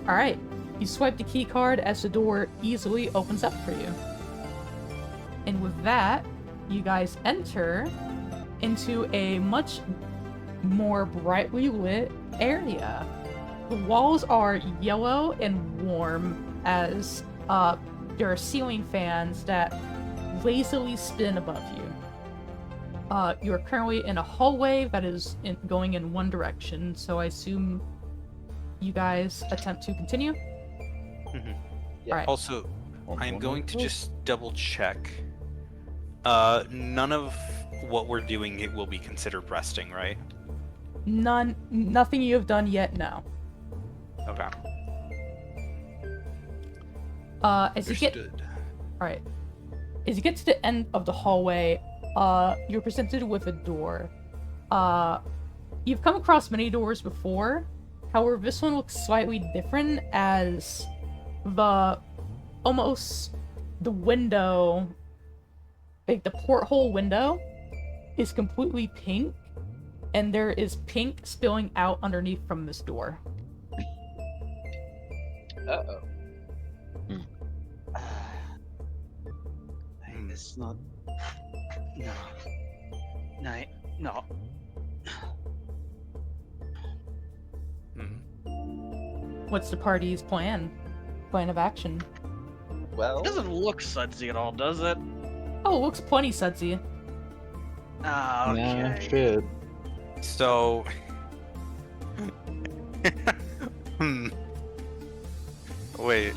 Alright. You swipe the key card as the door easily opens up for you. And with that, you guys enter into a much more brightly lit area. The walls are yellow and warm as there are ceiling fans that lazily spin above you. You're currently in a hallway that is going in one direction, so I assume you guys attempt to continue? Mhm. Yeah. Alright. Also, I'm going to just double check. None of what we're doing it will be considered resting, right? Nothing you have done yet, no. Okay. As you get... Understood. Alright. As you get to the end of the hallway, you're presented with a door. You've come across many doors before. However, this one looks slightly different as the window, like the porthole window, is completely pink, and there is pink spilling out underneath from this door. Uh-oh. Hey, this is not. No. No. No. What's the party's plan? Plan of action? Well, It doesn't look sudsy at all, does it? Oh, it looks plenty sudsy. Ah, okay. Yeah, shit. So, wait.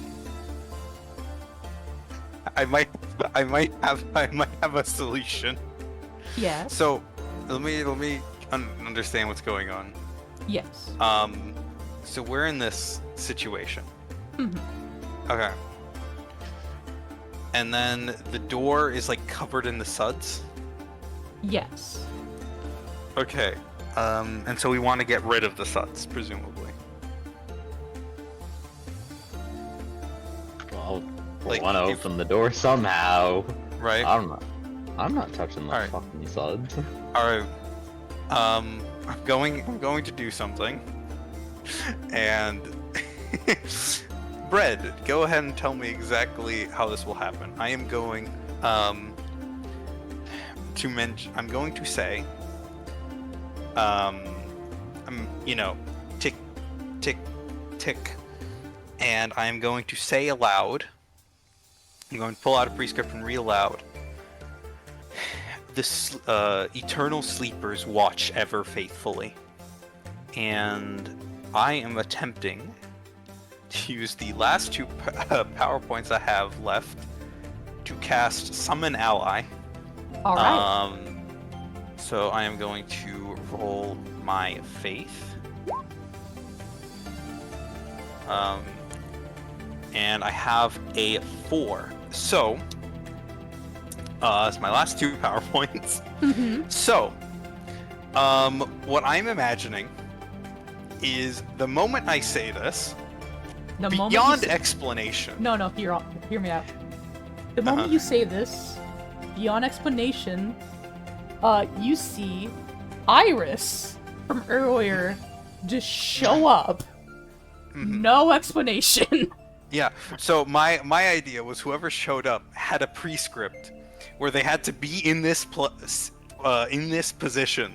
I might have a solution. Yes. So, let me understand what's going on. Yes. So we're in this situation. Mhm. Okay. And then the door is like covered in the suds. Yes. Okay. And so we want to get rid of the suds, presumably. Well, Like, want to if- open the door somehow. Right? I'm not touching the Alright. fucking suds. Alright. I'm going to do something. And Bread, go ahead and tell me exactly how this will happen. I am going to mention, I'm going to say tick tick tick, and I am going to say aloud, I'm going to pull out a prescript and read aloud. The eternal sleepers watch ever faithfully, and I am attempting to use the last two PowerPoints I have left to cast Summon Ally. Alright. So I am going to roll my faith. And I have a 4. So, it's my last two PowerPoints. Mm-hmm. So, what I'm imagining is the moment I say this, The moment beyond you say- explanation. No, hear me out. The moment you say this, beyond explanation, you see Iris from earlier just show up. Mhm. No explanation. Yeah. So my idea was whoever showed up had a prescript where they had to be in this position,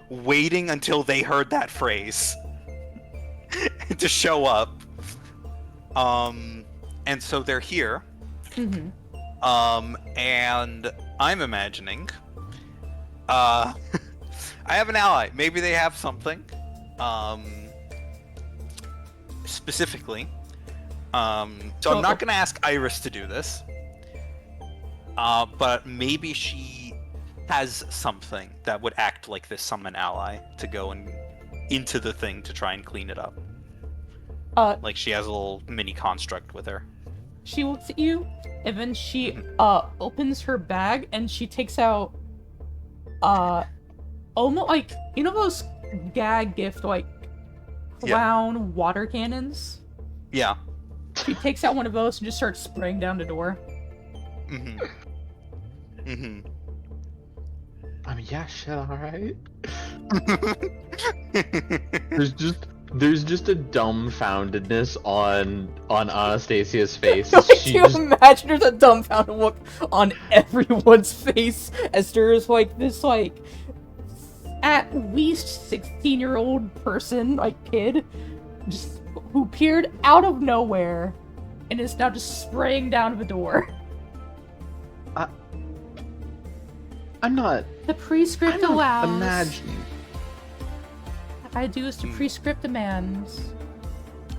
waiting until they heard that phrase to show up. And so they're here. Mm-hmm. And I'm imagining, I have an ally. Maybe they have something, specifically. So I'm not gonna ask Iris to do this. But maybe she has something that would act like this summon ally to go into the thing to try and clean it up. Like she has a little mini construct with her. She looks at you, and then she opens her bag and she takes out almost like, you know those gag gift like clown water cannons? Yeah. She takes out one of those and just starts spraying down the door. Mm-hmm. Mm-hmm. I mean, yeah, shit, alright. There's just There's just a dumbfoundedness on Anastasia's face. I She do just imagine there's a dumbfounded look on everyone's face as there's like this like at least 16-year-old person, like kid, just who appeared out of nowhere and is now just spraying down the door. I'm not The prescript allows. imagining. I do as the prescript demands.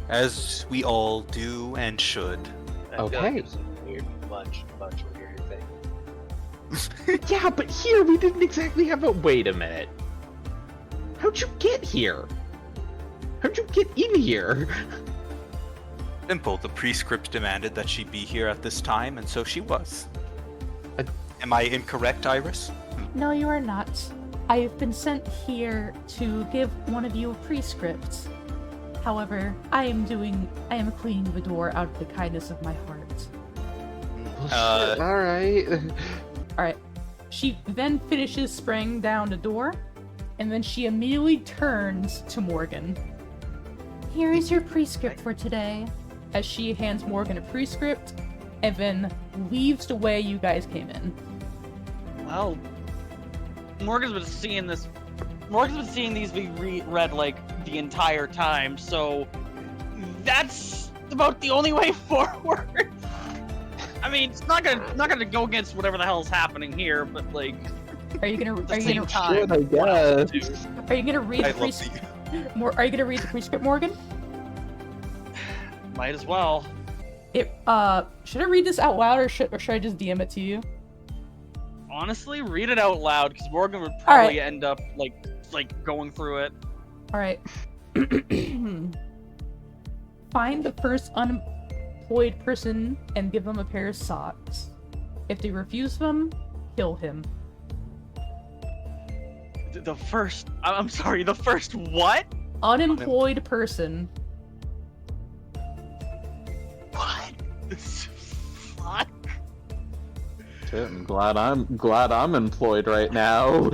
As we all do and should. I feel like Okay. it's a weird, much weirder thing. Yeah, but here we didn't exactly have a. Wait a minute. How'd you get here? How'd you get in here? Simple. The prescript demanded that she be here at this time, and so she was. I- Am I incorrect, Iris? No, you are not. I have been sent here to give one of you a prescript. However, I am cleaning the door out of the kindness of my heart. Alright. Alright. She then finishes spraying down the door, and then she immediately turns to Morgan. Here is your prescript for today. As she hands Morgan a prescript, and then leaves the way you guys came in. Well, Morgan's been seeing this. Morgan's been seeing these be read like the entire time, so that's about the only way forward. I mean, it's not gonna go against whatever the hell is happening here, but like, Are you gonna at the are you same gonna time, I what else to guess. do? are you gonna read I the love prescript? the... Are you gonna read the prescript, Morgan? Might as well. Should I read this out loud or should I just DM it to you? Honestly, read it out loud because Morgan would All probably right. end up like going through it. Alright. Find the first unemployed person and give them a pair of socks. If they refuse them, kill him. The first. I'm sorry. The first what? Unemployed person. What? Fuck. Shit, I'm glad I'm employed right now.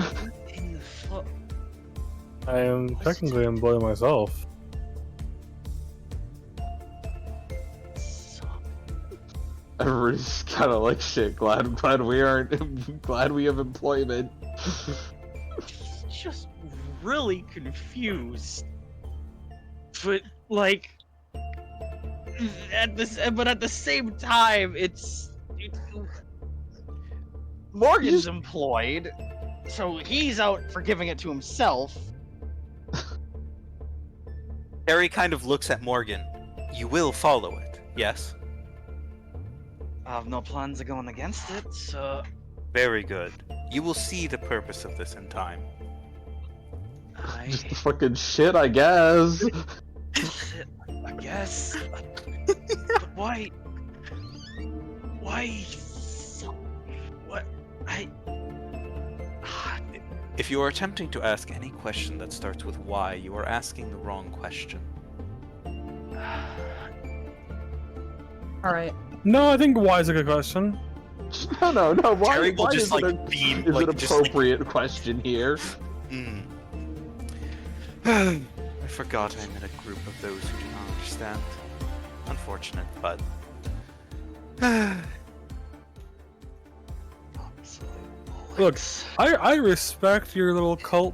In the fuck? I am technically employed myself. Everybody's kind of like shit. Glad we aren't. Glad we have employment. Just really confused. But like, but at the same time, it's Morgan's employed, so he's out for giving it to himself. Harry kind of looks at Morgan. You will follow it, yes? I have no plans of going against it, so Very good. You will see the purpose of this in time. Just the fucking shit, I guess. I guess. But why? Why? What? If you are attempting to ask any question that starts with why, you are asking the wrong question. Alright. No, I think why is a good question. No. Why, Terry will why just is like it beam, is like an just like. appropriate question here? I forgot I'm in a group of those who do not understand. Unfortunate, but. Look, I respect your little cult,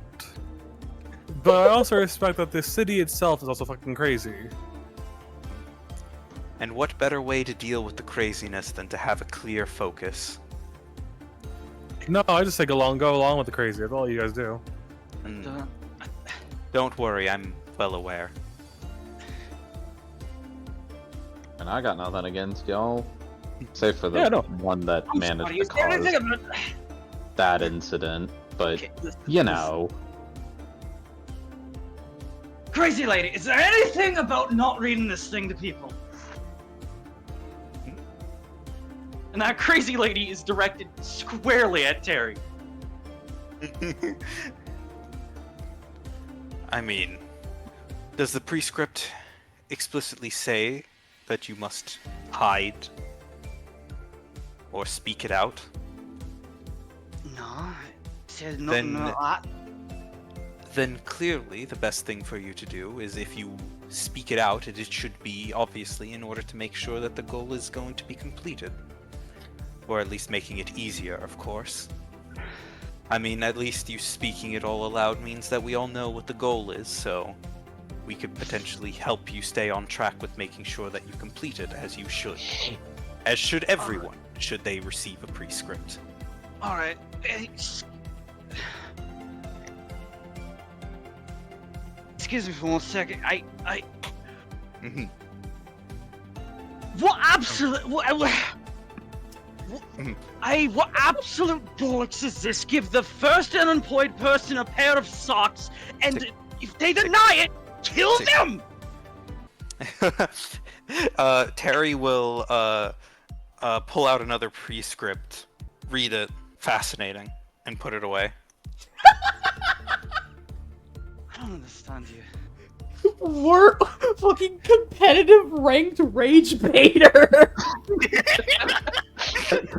but I also respect that the city itself is also fucking crazy. And what better way to deal with the craziness than to have a clear focus? No, I just say go along with the crazy. That's all you guys do. And don't worry, I'm well aware. And I got nothing against y'all. Save for the Yeah, no. one that I'm managed sorry, to is there anything cause about- that incident, but Okay, listen, you know. Crazy lady, is there anything about not reading this thing to people? And that crazy lady is directed squarely at Terry. I mean, does the prescript explicitly say that you must hide or speak it out? No, it says nothing Then- about that. then clearly the best thing for you to do is if you speak it out, it should be obviously in order to make sure that the goal is going to be completed. Or at least making it easier, of course. I mean, at least you speaking it all aloud means that we all know what the goal is, so we could potentially help you stay on track with making sure that you complete it as you should. As should everyone, should they receive a prescript. Alright. Excuse me for 1 second. Mhm. What absolute... What absolute bollocks is this? Give the first unemployed person a pair of socks, and if they deny it, kill them! Terry will pull out another prescript, read it, fascinating, and put it away. I don't understand you. We're fucking competitive ranked rage baiter.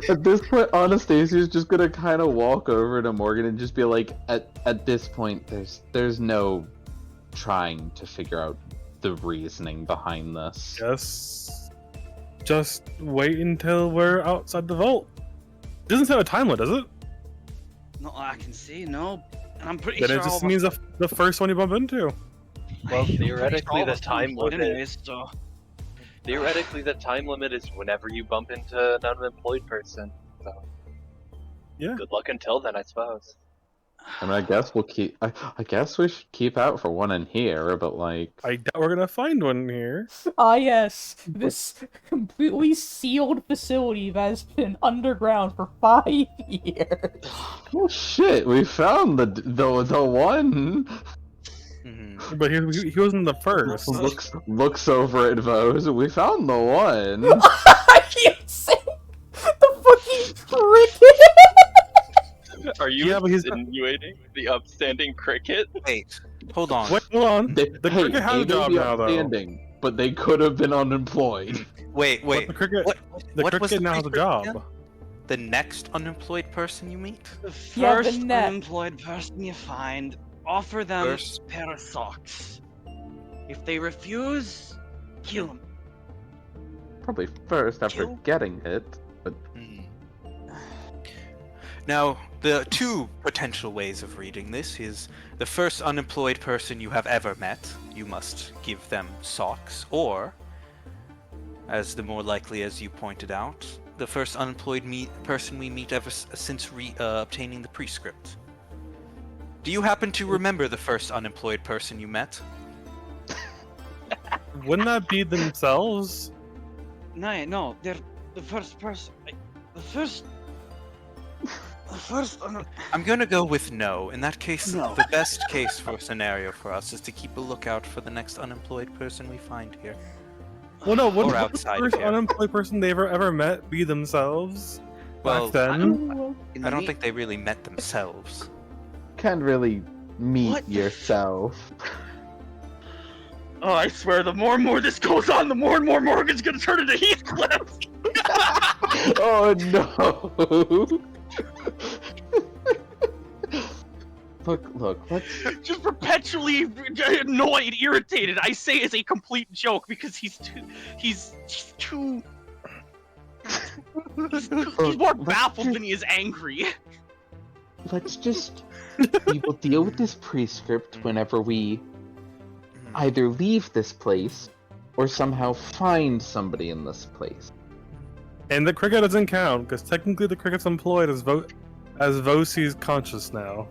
At this point, Anastasia's just gonna kind of walk over to Morgan and just be like, at this point, there's no trying to figure out the reasoning behind this. Just wait until we're outside the vault. Doesn't say a time limit, does it? Not that I can see, no. And I'm pretty Then sure it just means the first one you bump into. Well, theoretically, the time limit. anyways, so... Theoretically, the time limit is whenever you bump into an unemployed person. So. Yeah. Good luck until then, I suppose. I mean, I guess we'll keep. I guess we should keep out for one in here, but like. I doubt we're gonna find one here. Ah yes, this completely sealed facility that has been underground for 5 years. Oh shit! We found the one. Mm-hmm. But he wasn't the first. Looks over at Vose. We found the one. I can't say the fucking cricket. Are you Yeah, but he's- insinuating the upstanding cricket? Wait, hold on. Wait, hold on. They, The cricket has they a may job be now, though. outstanding, but they could have been unemployed. Wait. But the cricket, What the was cricket now has a prescript job. again? The next unemployed person you meet? The Yeah, the first net. unemployed person you find, offer them First- a pair of socks. If they refuse, kill them. Probably first after Kill? getting it. But Mhm. Now, the two potential ways of reading this is the first unemployed person you have ever met, you must give them socks, or, as the more likely as you pointed out, the first unemployed person we meet ever since obtaining the prescript. Do you happen to remember the first unemployed person you met? Wouldn't that be themselves? No, they're the first person. The first. I'm gonna go with no. In that case, No. the best case for scenario for us is to keep a lookout for the next unemployed person we find here. Well, no. Or Wouldn't the outside first here. unemployed person they ever met be themselves? Well, Back then. I don't think they really met themselves. can't really meet What the yourself. Oh, I swear, the more and more this goes on, the more and more Morgan's gonna turn into Heathcliff. Oh no! Look, let's. Just perpetually annoyed, irritated. I say as a complete joke because he's too. He's more let's baffled just- than he is angry. Let's just. We will deal with this prescript whenever we either leave this place or somehow find somebody in this place. And the cricket doesn't count because technically the cricket's employed as Vosi's conscious now.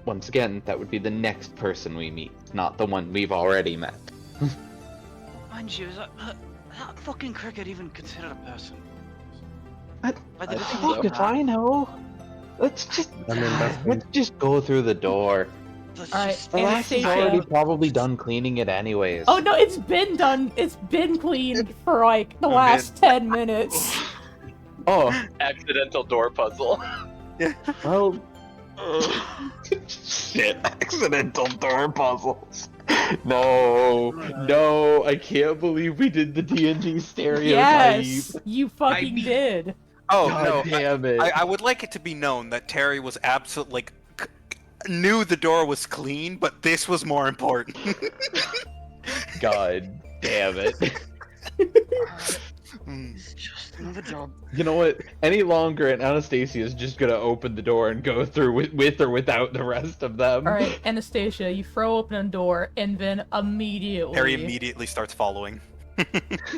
Once again, that would be the next person we meet, not the one we've already met. Mind you, is that fucking cricket even considered a person? I- By the Fuck if I know. Let's just. I mean, that's- Let's just go through the door. Let's Alright, just- The lass is Anastasia. already probably done cleaning it anyways. Oh no, it's been done. It's been cleaned for like the last 10 minutes. Oh, Accidental door puzzle. well. Shit, accidental door puzzles. No, I can't believe we did the D&D stereotype. Yes, you fucking did. Oh God no! damn it. I would like it to be known that Terry was absolutely knew the door was clean, but this was more important. God damn it. It's just another job. You know what? Any longer, and Anastasia is just gonna open the door and go through with or without the rest of them. Alright, Anastasia, you throw open a door, and then immediately... Harry immediately starts following.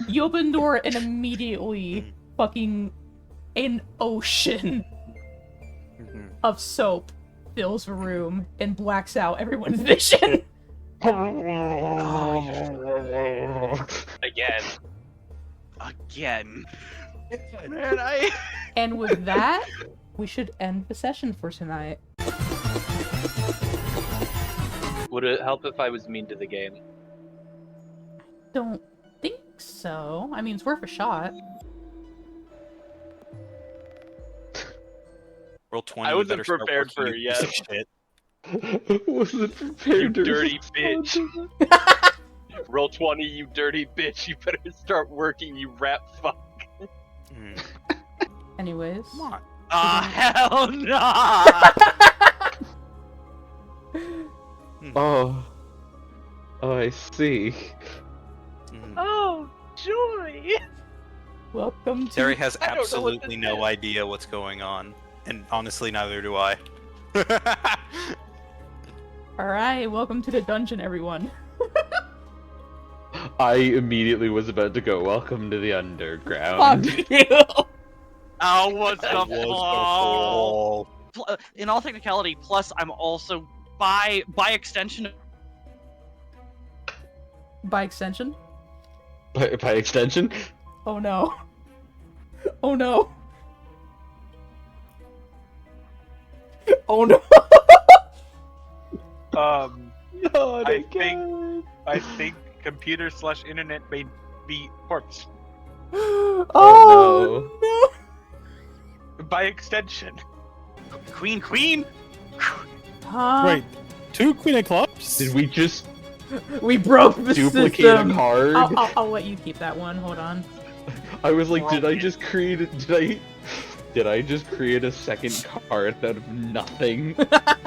You open the door, and immediately fucking an ocean of soap fills the room and blacks out everyone's vision. Again. Again. Man, I. And with that, we should end the session for tonight. Would it help if I was mean to the game? Don't think so. I mean, it's worth a shot. Roll 20. I you wasn't better start prepared for working, it you piece yet. of shit. Wasn't prepared You to dirty respond bitch. to that. Roll 20, you dirty bitch. You better start working, you rat fuck. Mm. Anyways. Come on. Hell no! Oh. Oh, I see. Mm. Oh, joy! Welcome to... Terry has I don't know what absolutely this no is. idea what's going on. And honestly, neither do I. Alright, welcome to the dungeon, everyone. I immediately was about to go, welcome to the underground. Fuck you! Oh, what's That the was the fall? fall. In all technicality, plus I'm also by extension. By extension? By extension? Oh no. Oh no. Oh no. Not I again. I think computer/internet may be corpse. Oh no. By extension. Queen. Huh? Wait, 2 Queen of Clubs? Did we just We broke the duplicate system. a card? I'll let you keep that one. Hold on. I was like, did I just create did I just create a second card out of nothing?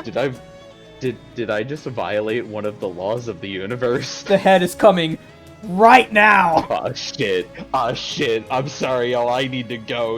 Did I just violate one of the laws of the universe? The head is coming right now. Oh shit. I'm sorry, y'all. I need to go.